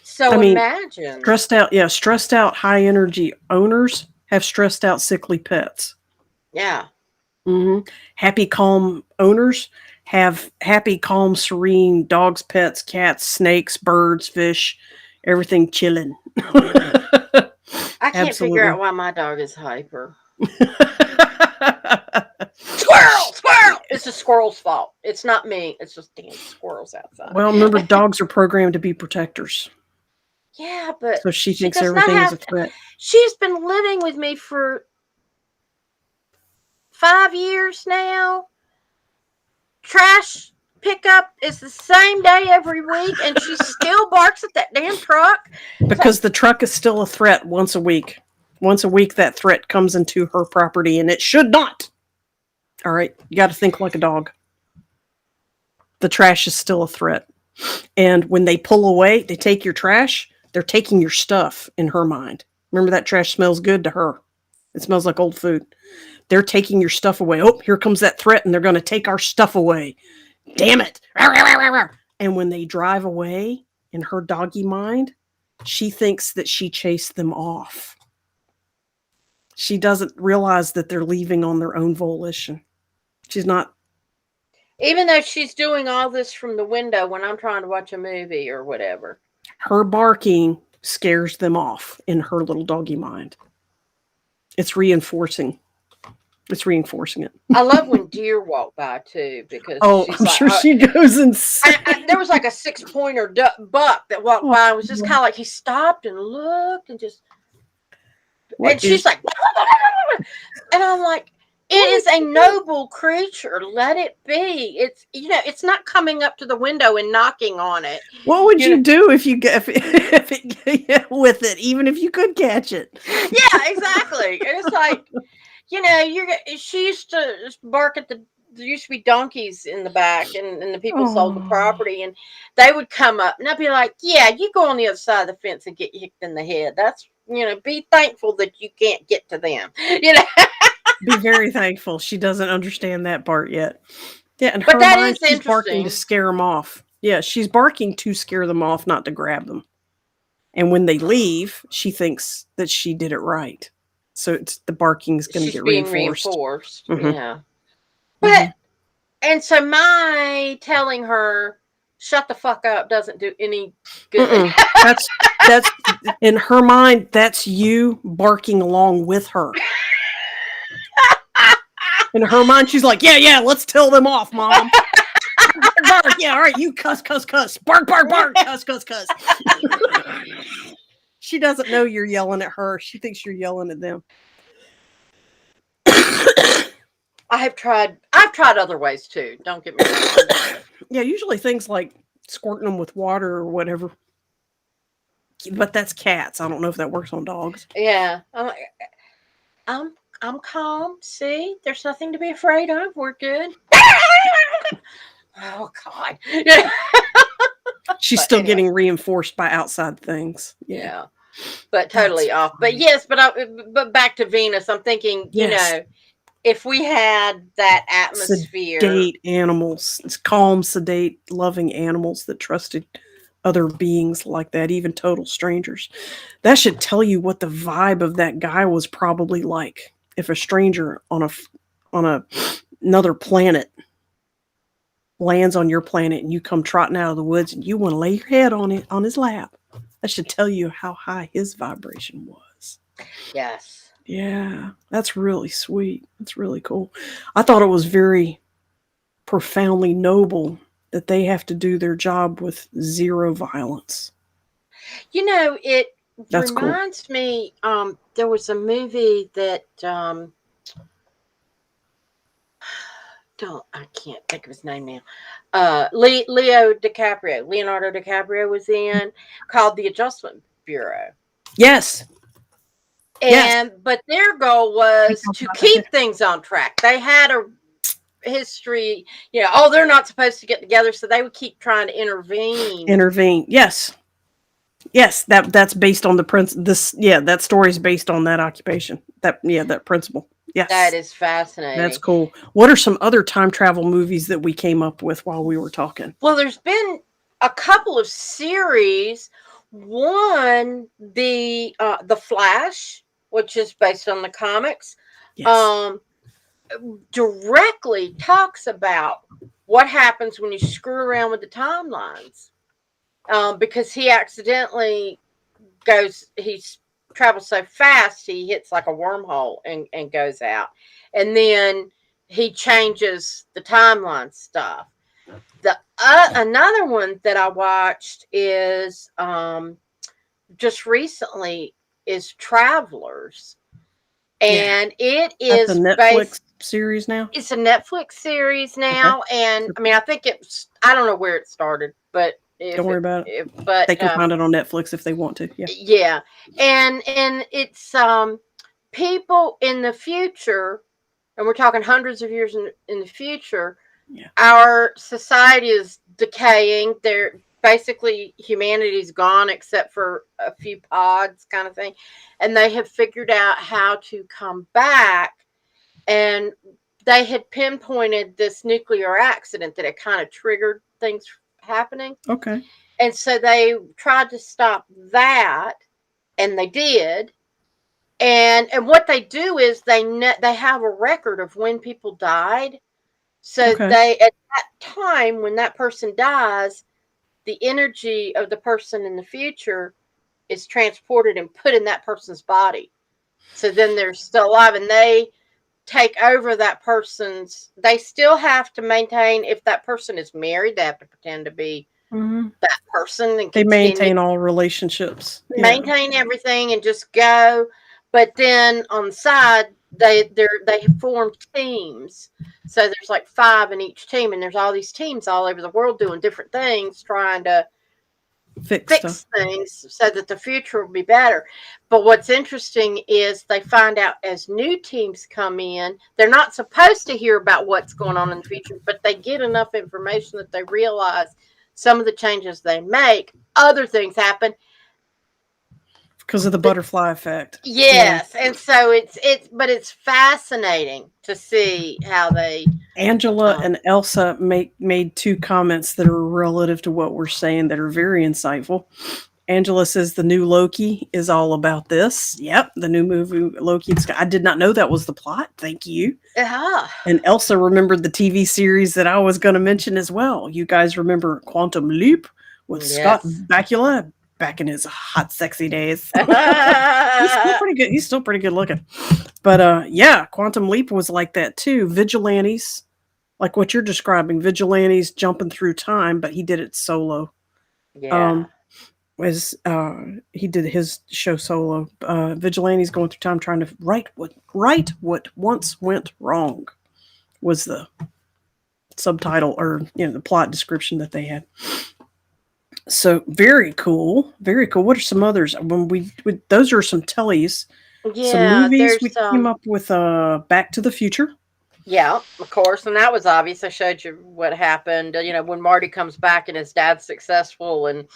So imagine. Stressed out high energy owners have stressed out sickly pets. Yeah. Mm-hmm. Happy, calm owners have happy, calm, serene dogs, pets, cats, snakes, birds, fish, everything chilling. I can't figure out why my dog is hyper. Squirrel! It's the squirrel's fault. It's not me. It's just damn squirrels outside. Well, remember, dogs are programmed to be protectors. Yeah, but so she thinks everything is a threat. She's been living with me for 5 years now. Trash pickup is the same day every week, and she still barks at that damn truck. Because the truck is still a threat once a week. Once a week, that threat comes into her property, and it should not. All right? You got to think like a dog. The trash is still a threat. And when they pull away, they take your trash, they're taking your stuff in her mind. Remember, that trash smells good to her. It smells like old food. They're taking your stuff away. Oh, here comes that threat, and they're going to take our stuff away. Damn it. And when they drive away, in her doggy mind, she thinks that she chased them off. She doesn't realize that they're leaving on their own volition. She's not. Even though she's doing all this from the window when I'm trying to watch a movie or whatever. Her barking scares them off in her little doggy mind. It's reinforcing it. I love when deer walk by too, because I'm sure she goes insane. There was like a 6-pointer buck that walked by. It was just kind of like he stopped and looked and just. And she's like, and I'm like, it is a noble creature. Let it be. It's it's not coming up to the window and knocking on it. What would you do if you get with it, even if you could catch it? Yeah, exactly. And it's like, she used to bark at the there used to be donkeys in the back, and the people sold the Oh, property, and they would come up, and I'd be like, "Yeah, you go on the other side of the fence and get hicked in the head. That's be thankful that you can't get to them." You know, be very thankful. She doesn't understand that part yet. Yeah, in but her that mind, is she's barking to interesting. scare them off. Yeah, she's barking to scare them off, not to grab them. And when they leave, she thinks that she did it right. So the barking is going to She's get being reinforced. reinforced. Hmm. Yeah, but Hmm. and so my telling her shut the fuck up doesn't do any good. Mm-mm. That's in her mind. That's you barking along with her. In her mind, she's like, "Yeah, yeah, let's tell them off, mom. Bark, bark. Yeah, all right, you cuss, cuss, cuss. Bark, bark, bark. Cuss, cuss, cuss." She doesn't know you're yelling at her. She thinks you're yelling at them. I've tried other ways too. Don't get me wrong. Yeah, usually things like squirting them with water or whatever. But that's cats. I don't know if that works on dogs. Yeah. I'm I'm calm. See, there's nothing to be afraid of. We're good. Oh God. Yeah. She's But still anyway, getting reinforced by outside things. Yeah, yeah. But that's totally off. But funny. yes, but back to Venus. I'm thinking, Yes, if we had that atmosphere. sedate animals. It's calm, sedate, loving animals that trusted other beings like that, even total strangers. That should tell you what the vibe of that guy was probably like. If a stranger on a another planet lands on your planet and you come trotting out of the woods and you want to lay your head on it on his lap, that should tell you how high his vibration was. Yes. Yeah, that's really sweet. That's really cool. I thought it was very profoundly noble that they have to do their job with zero violence. It That's cool. reminds me. There was a movie that don't I can't think of his name now. Leonardo DiCaprio was in, called The Adjustment Bureau. Yes, yes. And but their goal We was talked to about that too. keep things on track. They had a history, they're not supposed to get together, so they would keep trying to intervene. Intervene. Yes, yes. That's based on the prince. This yeah, that story is based on that occupation. That principle. That Yes, is that's fascinating. cool. What are some other time travel movies that we came up with while we were talking? Well, there's been a couple of series. One, the Flash, which is based on the comics, Yes. um, directly talks about what happens when you screw around with the timelines. Because he accidentally he travels so fast he hits like a wormhole and goes out, and then he changes the timeline stuff. The Another one that I watched is just recently is Travelers, Yeah. and it That's a is Netflix based. series now. It's a Netflix series Okay. now, and I mean, Super. I think I don't know where it started, but Don't worry about it. but They can find it on Netflix if they want to. Yeah. yeah, and it's people in the future, and we're talking hundreds of years in the future. Yeah. Our society is decaying. They're basically humanity's gone except for a few pods, kind of thing, and they have figured out how to come back. And they had pinpointed this nuclear accident that had kind of triggered things happening, Okay. and so they tried to stop that, and they did. And what they do is they have a record of when people died, so Okay. they at that time when that person dies, the energy of the person in the future is transported and put in that person's body, so then they're still alive, and they take over that person's. They still have to maintain, if that person is married, they have to pretend to be Hmm. that person and They continue maintain all relationships. Yeah. maintain everything and just go. But then on the side, they form teams. So there's like five in each team, and there's all these teams all over the world doing different things, trying to Fix stuff. fix things so that the future will be better. But what's interesting is they find out as new teams come in, they're not supposed to hear about what's going on in the future, but they get enough information that they realize some of the changes they make, other things happen. Because of the The, butterfly effect. Yeah. yes, and so it's fascinating to see how they Angela um and Elsa made two comments that are relative to what we're saying that are very insightful. Angela says the new Loki is all about this. Yep, the new movie Loki. I did not know that was the plot. Thank you. ah, And Elsa remembered the TV series that I was going to mention as well. You guys remember Quantum Leap with Scott yes. Bakula back in his hot, sexy days. He's still pretty good. He's still pretty good looking. But yeah, Quantum Leap was like that too. Vigilantes, like what you're describing, vigilantes jumping through time, but he did it solo. Yeah. Um, was he did his show solo. Vigilantes going through time trying to right what once went wrong was the subtitle or the plot description that they had. So very cool, very cool. What are some others? When those are some tellies, some Yeah, movies we there's came up with. Back to the Future. yeah, of course, and that was obvious. I showed you what happened, when Marty comes back and his dad's successful, and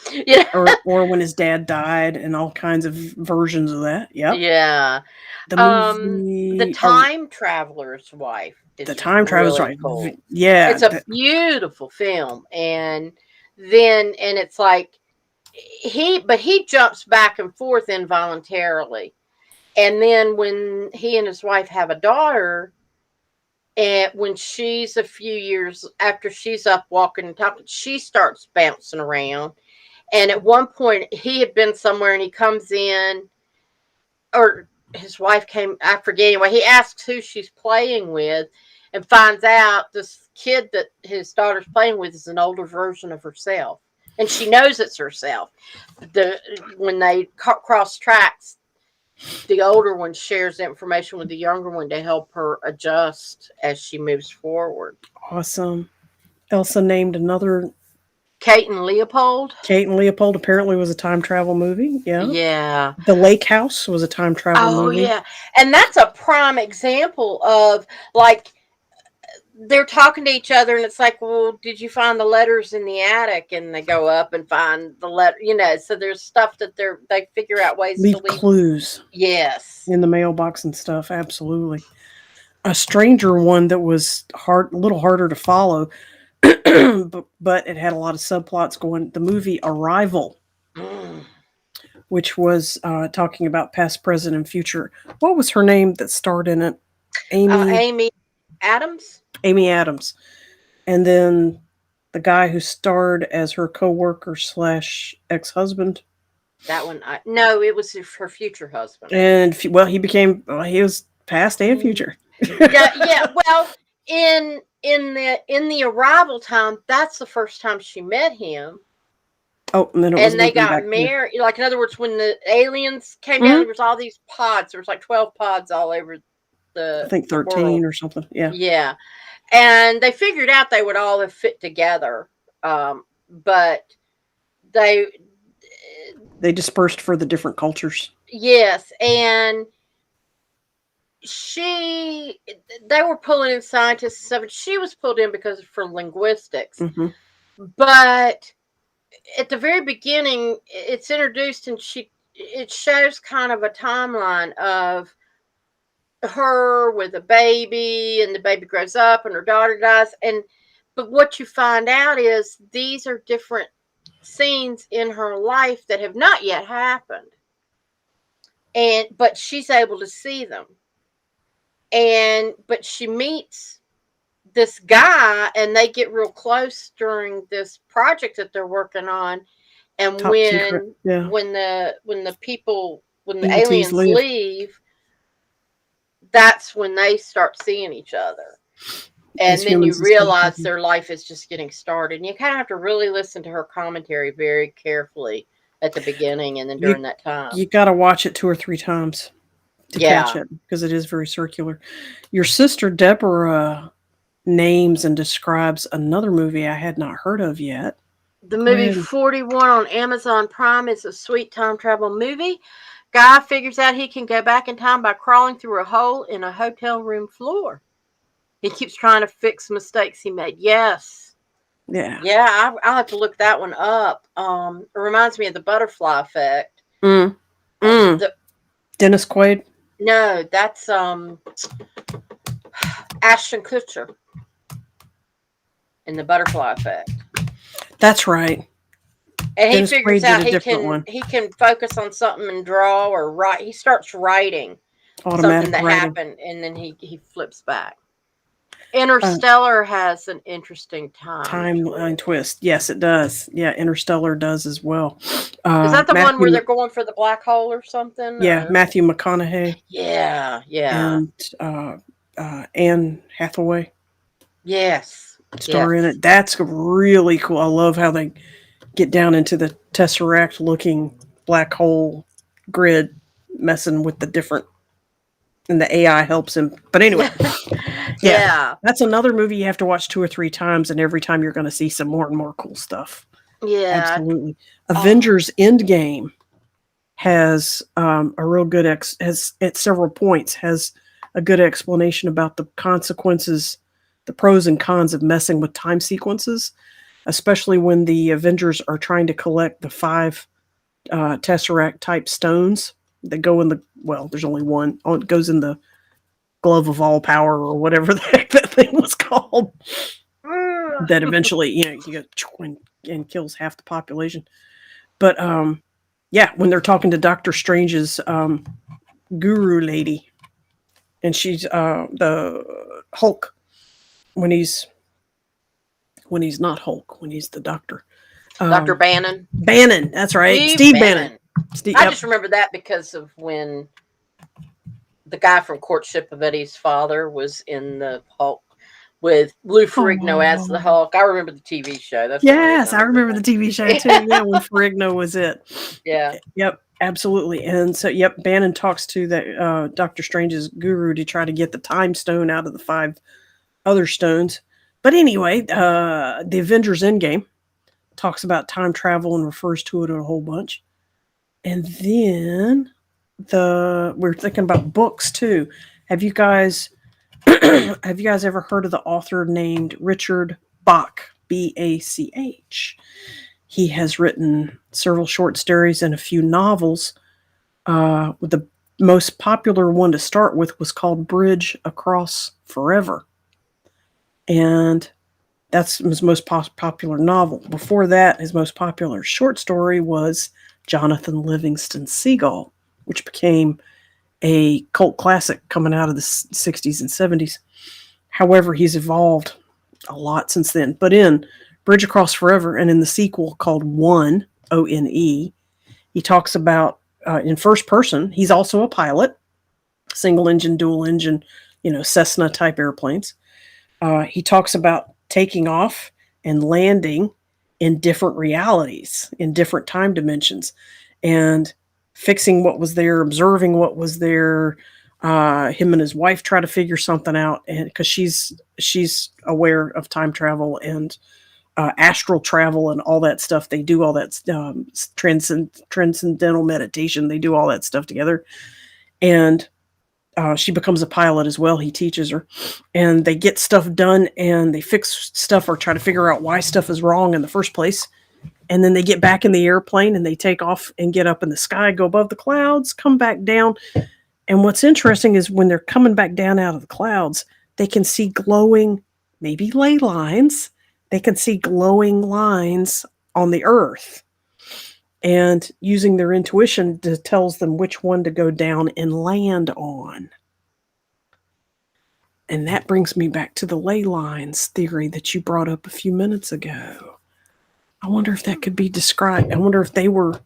Or when his dad died, and all kinds of versions of that. Yep. yeah. The The movie, Time Traveler's Wife the is time travel's really right. cool. Yeah, It's a beautiful film, and it's like he jumps back and forth involuntarily, and then when he and his wife have a daughter, and when she's a few years after she's up walking and talking, she starts bouncing around. And at one point, he had been somewhere and he comes in, or his wife came, I forget anyway. He asks who she's playing with and finds out this kid that his daughter's playing with is an older version of herself. And she knows it's herself. When they cross tracks, the older one shares information with the younger one to help her adjust as she moves forward. awesome. Elsa named another. Kate and Leopold. Kate and Leopold apparently was a time travel movie. Yeah. Yeah. The Lake House was a time travel Oh, movie. yeah. And that's a prime example of like they're talking to each other, and it's like, well, did you find the letters in the attic? And they go up and find the letter, so there's stuff that they figure out ways to Leave leave. clues Yes. in the mailbox and stuff. Absolutely. A stranger one that was a little harder to follow, but it had a lot of subplots going. The movie Arrival, Mm. which was talking about past, present, and future. What was her name that starred in it? Amy Amy Adams. Amy Adams, and then the guy who starred as her coworker slash ex husband. That one. No, it was her future husband. And well, he was past and Mm. future. Yeah, yeah. Well, in the arrival time, that's the first time she met him, Oh, and then it was and they looping got back. married. Like, in other words, when the aliens came down, Hmm. there was all these pods. There was like 12 pods all over I the think the 13 world. or something. Yeah. Yeah, and they figured out they would all have fit together, but they They dispersed for the different cultures. yes, and she they were pulling in scientists and stuff, and she was pulled in because for linguistics. Hmm. But at the very beginning, it's introduced, and it shows kind of a timeline of her with a baby, and the baby grows up and her daughter dies, but what you find out is these are different scenes in her life that have not yet happened, but she's able to see them, but she meets this guy, and they get real close during this project that they're working on. And Top secret. Yeah. when the ETs aliens live. leave, that's when they start seeing each other. And As then you humans instead of realize talking. their life is just getting started. And you kind of have to really listen to her commentary very carefully at the beginning and then You during that time. you got to watch it 2 or 3 times to catch Yeah. it because it is very circular. Your sister Deborah names and describes another movie I had not heard of yet. The Go movie ahead. 41 on Amazon Prime is a sweet time travel movie. Guy figures out he can go back in time by crawling through a hole in a hotel room floor. He keeps trying to fix mistakes he made. Yes. Yeah. Yeah, I'll have to look that one up. It reminds me of the butterfly effect. Mm. Mm. The Dennis Quaid. No, that's Ashton Kutcher in the butterfly effect. That's right. And he Dennis figures Quaid did out a different one. he can focus on something and draw or write. He starts writing something Automatic that writing. happened, and then he flips back. Uh, Interstellar has an interesting time Timeline twist. twist. Yes, it does. Yeah, Interstellar does as well. Is that the one where Matthew. they're going for the black hole or something? Yeah, Or Matthew McConaughey yeah, yeah, and Anne Hathaway yes, star in yes. it. That's really cool. I love how they get down into the tesseract looking black hole grid, messing with the different, and the AI helps him. But anyway, yeah, Yeah, that's another movie you have to watch 2 or 3 times, and every time you're going to see some more and more cool stuff. yeah. Absolutely. Oh, Avengers Endgame has a real good has at several points has a good explanation about the consequences, the pros and cons of messing with time sequences, especially when the Avengers are trying to collect the 5 Tesseract type stones that go in the, well, there's only one. Oh, it goes in the glove of all power or whatever the heck that thing was called. That eventually, you get and kills half the population. But yeah, when they're talking to Doctor Strange's guru lady, and she's the Hulk when he's not Hulk, when he's the Doctor. Dr. Bannon, Bannon, that's right, Steve Steve Bannon. Bannon. Steve, I yep. just remember that because of when the guy from Courtship of Eddie's Father was in the Hulk with Lou Ferrigno as the Oh, Hulk. I remember the TV show. That's the only reason yes, I I remember remember the TV show too. that. Yeah, when Ferrigno was it. Yeah. Yep, absolutely. And so, yep, Bannon talks to the Doctor Strange's guru to try to get the time stone out of the 5 other stones. But anyway, the Avengers Endgame talks about time travel and refers to it a whole bunch. And then we're thinking about books too. Have you guys have you guys ever heard of the author named Richard Bach? Bach. He has written several short stories and a few novels. The most popular one to start with was called Bridge Across Forever, and that's his most popular novel. Before that, his most popular short story was Jonathan Livingston Seagull, which became a cult classic coming out of the 60s and 70s. However, he's evolved a lot since then. But in Bridge Across Forever and in the sequel called One, ONE, he talks about in first person. He's also a pilot, single engine, dual engine, Cessna type airplanes. He talks about taking off and landing in different realities, in different time dimensions, and fixing what was there, observing what was there. Him and his wife try to figure something out, and because she's aware of time travel and astral travel and all that stuff. They do all that transcendental meditation. They do all that stuff together, and she becomes a pilot as well. He teaches her, and they get stuff done, and they fix stuff or try to figure out why stuff is wrong in the first place. And then they get back in the airplane and they take off and get up in the sky, go above the clouds, come back down. And what's interesting is when they're coming back down out of the clouds, they can see glowing, maybe ley lines. They can see glowing lines on the earth. And using their intuition tells them which one to go down and land on. And that brings me back to the ley lines theory that you brought up a few minutes ago. I wonder if that could be described. I wonder if they were.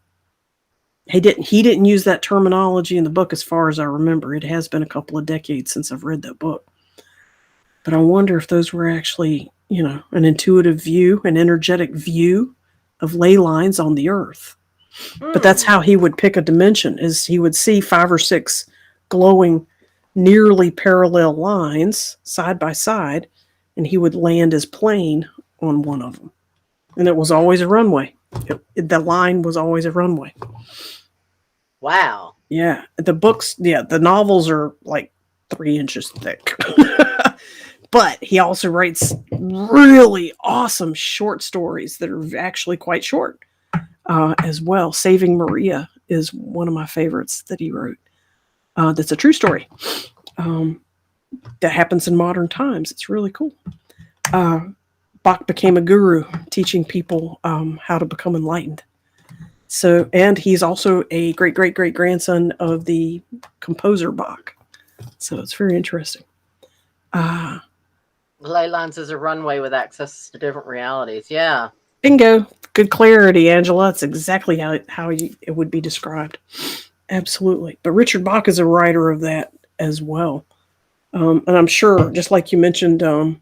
He didn't use that terminology in the book as far as I remember. It has been a couple of decades since I've read that book. But I wonder if those were actually, an intuitive view, an energetic view of ley lines on the earth. But that's how he would pick a dimension, is he would see 5 or 6 glowing, nearly parallel lines side by side, and he would land his plane on one of them. And it was always a runway. The line was always a runway. Wow. Yeah. The books, yeah, the novels are like 3 inches thick. But he also writes really awesome short stories that are actually quite short as well. Saving Maria is one of my favorites that he wrote. That's a true story um, that happens in modern times. It's really cool. Bach became a guru, teaching people how to become enlightened. So, and he's also a great great great grandson of the composer Bach. So it's very interesting. Uh, Ley lines is a runway with access to different realities. Yeah. Bingo. Good clarity, Angela. That's exactly it would be described. Absolutely. But Richard Bach is a writer of that as well. And I'm sure, just like you mentioned, the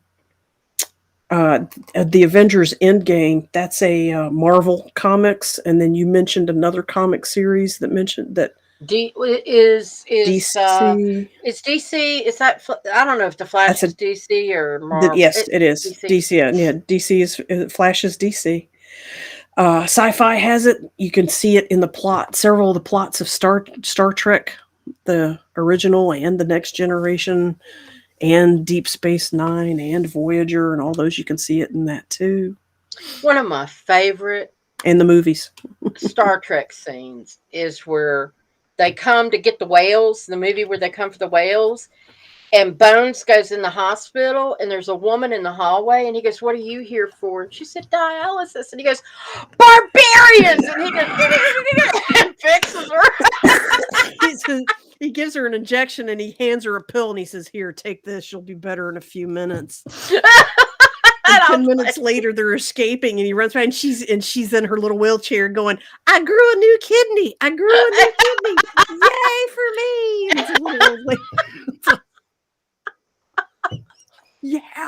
Avengers Endgame, that's a Marvel Comics. And then you mentioned another comic series that mentioned that D DC. is DC, is that I don't know if the Flash That's a is DC or Marvel. yes, it is DC. DC. Yeah, DC is Flash is DC. Sci-fi has it. You can see it in the plot. Several of the plots of Star Trek, the original and the Next Generation, and Deep Space Nine and Voyager, and all those. You can see it in that too. One of my favorite And the movies. Star Trek scenes is where they come to get the whales, the movie where they come for the whales, and Bones goes in the hospital, and there's a woman in the hallway, and he goes, "What are you here for?" And she said, "Dialysis." And he goes, "Barbarians!" And he goes, and fixes her. he says, he gives her an injection and he hands her a pill and he says, "Here, take this. You'll be better in a few minutes." And 10 minutes later, they're escaping, and he runs by, and she's in her little wheelchair, going, "I grew a new kidney. I grew a new kidney. Yay for me!" And it's a little old lady. Yeah.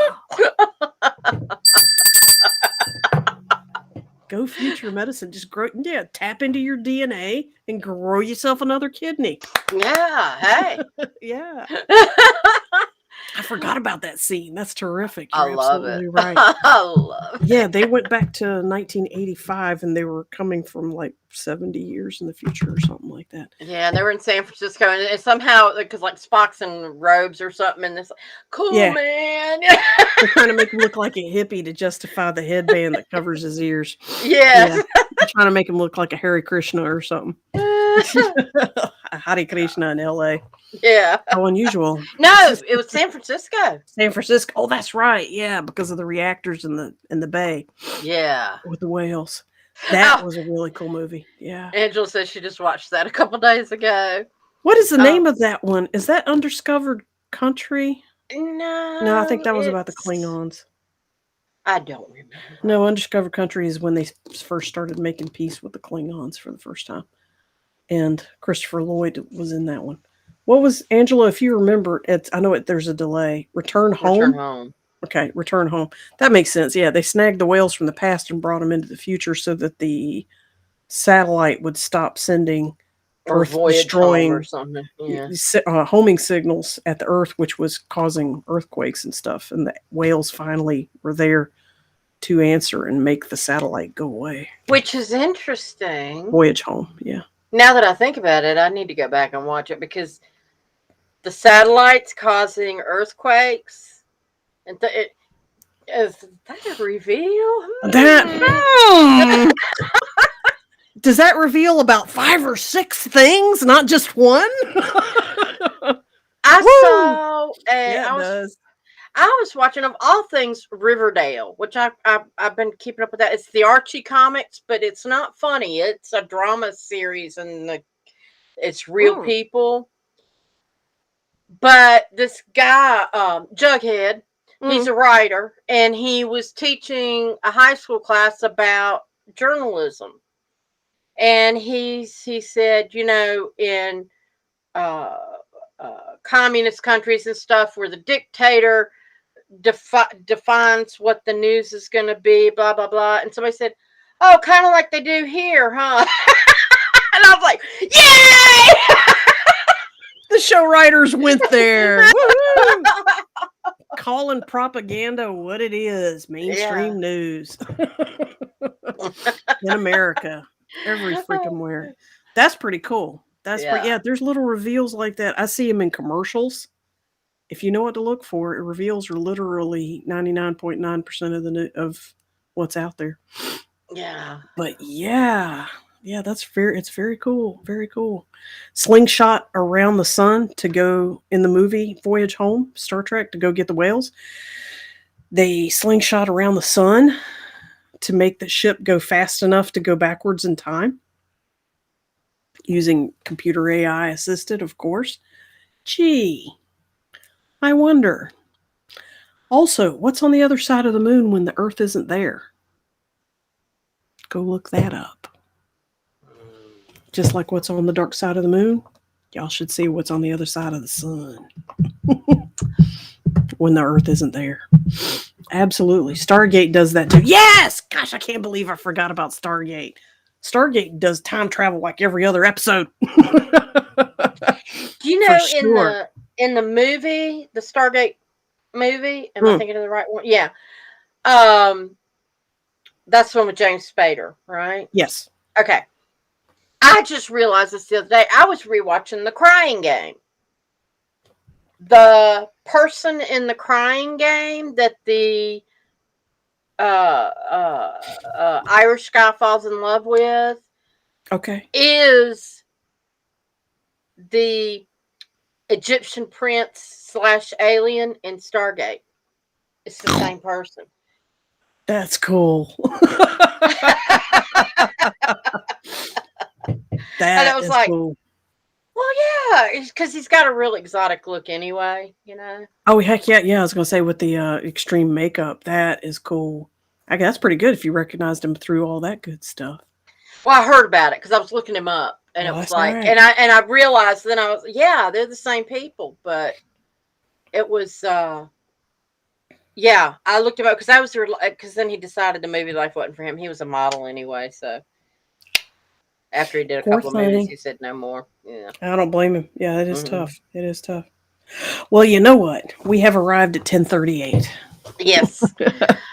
Go future medicine. Just grow. Yeah, tap into your DNA and grow yourself another kidney. Yeah. Hey. Yeah. I forgot about that scene. That's terrific. I You're love absolutely it. right. I love it. Yeah, they went back to 1985 and they were coming from like 70 years in the future or something like that. Yeah, they were in San Francisco, and somehow, because like Spock's in robes or something, and it's like, cool, Yeah. man. They're trying to make him look like a hippie to justify the headband that covers his ears. Yes. Yeah. They're trying to make him look like a Hare Krishna or something. Hare Krishna in LA. Yeah. How unusual. No, it was San Francisco. San Francisco. Oh, that's right. Yeah, because of the reactors in the bay. Yeah. With the whales. That was a really cool movie. Yeah. Angela says she just watched that a couple days ago. What is the name of that one? Is that Undiscovered Country? No, I think that was about the Klingons. I don't remember. No, Undiscovered Country is when they first started making peace with the Klingons for the first time. And Christopher Lloyd was in that one. What was, Angela, if you remember, I know there's a delay. Return Home? Return Home. Okay, Return Home. That makes sense. Yeah, they snagged the whales from the past and brought them into the future so that the satellite would stop sending or Earth destroying or something. Yeah. Homing signals at the Earth, which was causing earthquakes and stuff. And the whales finally were there to answer and make the satellite go away. Which is interesting. Voyage Home, yeah. Now that I think about it, I need to go back and watch it because the satellites causing earthquakes. And is that a reveal? Does that reveal about 5 or 6 things, not just one? I was watching, of all things, Riverdale, which I've been keeping up with that. It's the Archie comics, but it's not funny. It's a drama series, and it's real people. But this guy, Jughead, he's a writer, and he was teaching a high school class about journalism. And he said, in communist countries and stuff where the dictator defines what the news is going to be, blah, blah, blah. And somebody said, "Oh, kind of like they do here, huh?" And I was like, "Yay!" The show writers went there. Calling propaganda what it is, mainstream news. in America. Every freaking where. That's pretty cool. That's pretty. Yeah. Yeah, there's little reveals like that. I see them in commercials. If you know what to look for, it reveals are literally 99.9% of of what's out there. Yeah. But yeah, yeah, it's very cool, very cool. Slingshot around the sun to go in the movie Voyage Home, Star Trek, to go get the whales. They slingshot around the sun to make the ship go fast enough to go backwards in time using computer AI assisted, of course. Gee, I wonder. Also, what's on the other side of the moon when the Earth isn't there? Go look that up. Just like what's on the dark side of the moon, y'all should see what's on the other side of the sun when the Earth isn't there. Absolutely. Stargate does that too. Yes! Gosh, I can't believe I forgot about Stargate. Stargate does time travel like every other episode. Do you For know sure. in the movie, the Stargate movie? Am I Hmm. thinking of the right one? Yeah. Um, that's the one with James Spader, right? Yes. Okay. I just realized this the other day. I was rewatching The Crying Game. The person in The Crying Game that the Irish guy falls in love with Okay. is the Egyptian prince slash alien in Stargate. It's the same person. That's cool. And I That was is like, cool. well, yeah, because he's got a real exotic look anyway, you know? Oh, heck yeah. Yeah, I was going to say with the extreme makeup, that is cool. I guess that's pretty good if you recognized him through all that good stuff. Well, I heard about it because I was looking him up, and Well, it was that's all like, right. and I realized then I was, yeah, they're the same people, but it was, yeah, I looked him up because I was, because then he decided the movie life wasn't for him. He was a model anyway, so after he did a Poor couple of movies, thing. he said no more. Yeah. I don't blame him. Yeah, it is Hmm. tough. It is tough. Well, you know what? We have arrived at 10:38. Yes.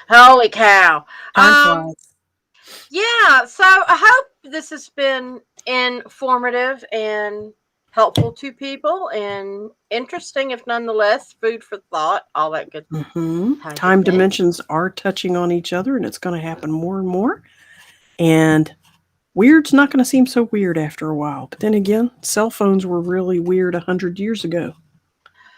Holy cow. Time Um, flies. yeah, so I hope this has been informative and helpful to people and interesting, if nonetheless, food for thought, all that good kinds of Time things. dimensions are touching on each other, and it's going to happen more and more. And weird's not going to seem so weird after a while. But then again, cell phones were really weird 100 years ago.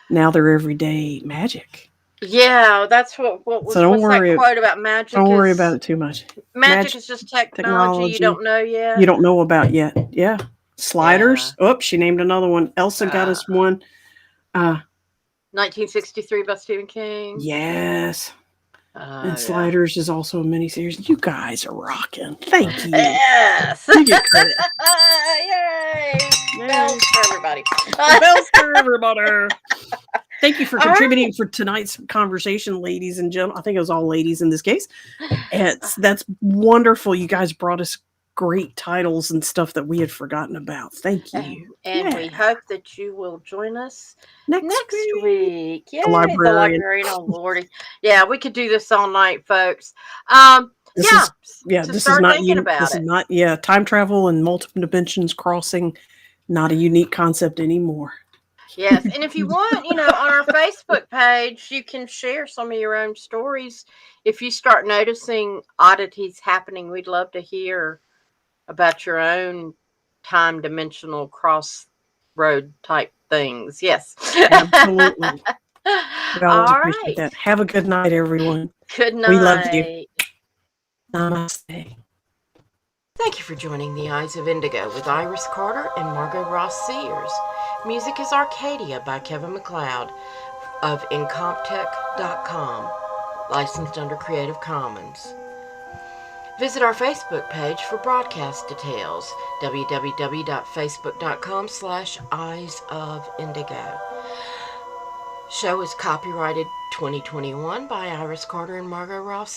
Now they're everyday magic. Yeah, that's what So was what's that quote about don't worry about it too much. magic Magic is just technology you technology don't know you yet. don't know about yet. Yeah. Yeah. Sliders. Oh, she named another one. Elsa got Uh us one. 1963 by Stephen King. Yes. And Yeah. Sliders is also a miniseries. You guys are rocking. Thank you. Yes. You get credit. Yay. Yay. Bells for everybody. Bells for everybody. Thank you for All right. contributing for tonight's conversation, ladies and gentlemen. I think it was all ladies in this case. That's wonderful. You guys brought us great titles and stuff that we had forgotten about. Thank you. And Yeah. we hope that you will join us Next next week. week. Yay, The the librarian. librarian. Oh Lordy. Yeah, we could do this all night, folks. This Yeah, is yeah, to this is start not thinking about this is it. not time travel and multiple dimensions crossing, not a unique concept anymore. Yes, and if you want, on our Facebook page, you can share some of your own stories. If you start noticing oddities happening, we'd love to hear about your own time dimensional crossroad type things. Yes. Absolutely. We always All appreciate right. that. Have a good night, everyone. Good We love you. night. Namaste. Thank you for joining The Eyes of Indigo with Iris Carter and Margot Ross Sears. Music is Arcadia by Kevin MacLeod of Incomptech.com, licensed under Creative Commons. Visit our Facebook page for broadcast details, www.facebook.com/Eyes of Indigo. Show is copyrighted 2021 by Iris Carter and Margot Ross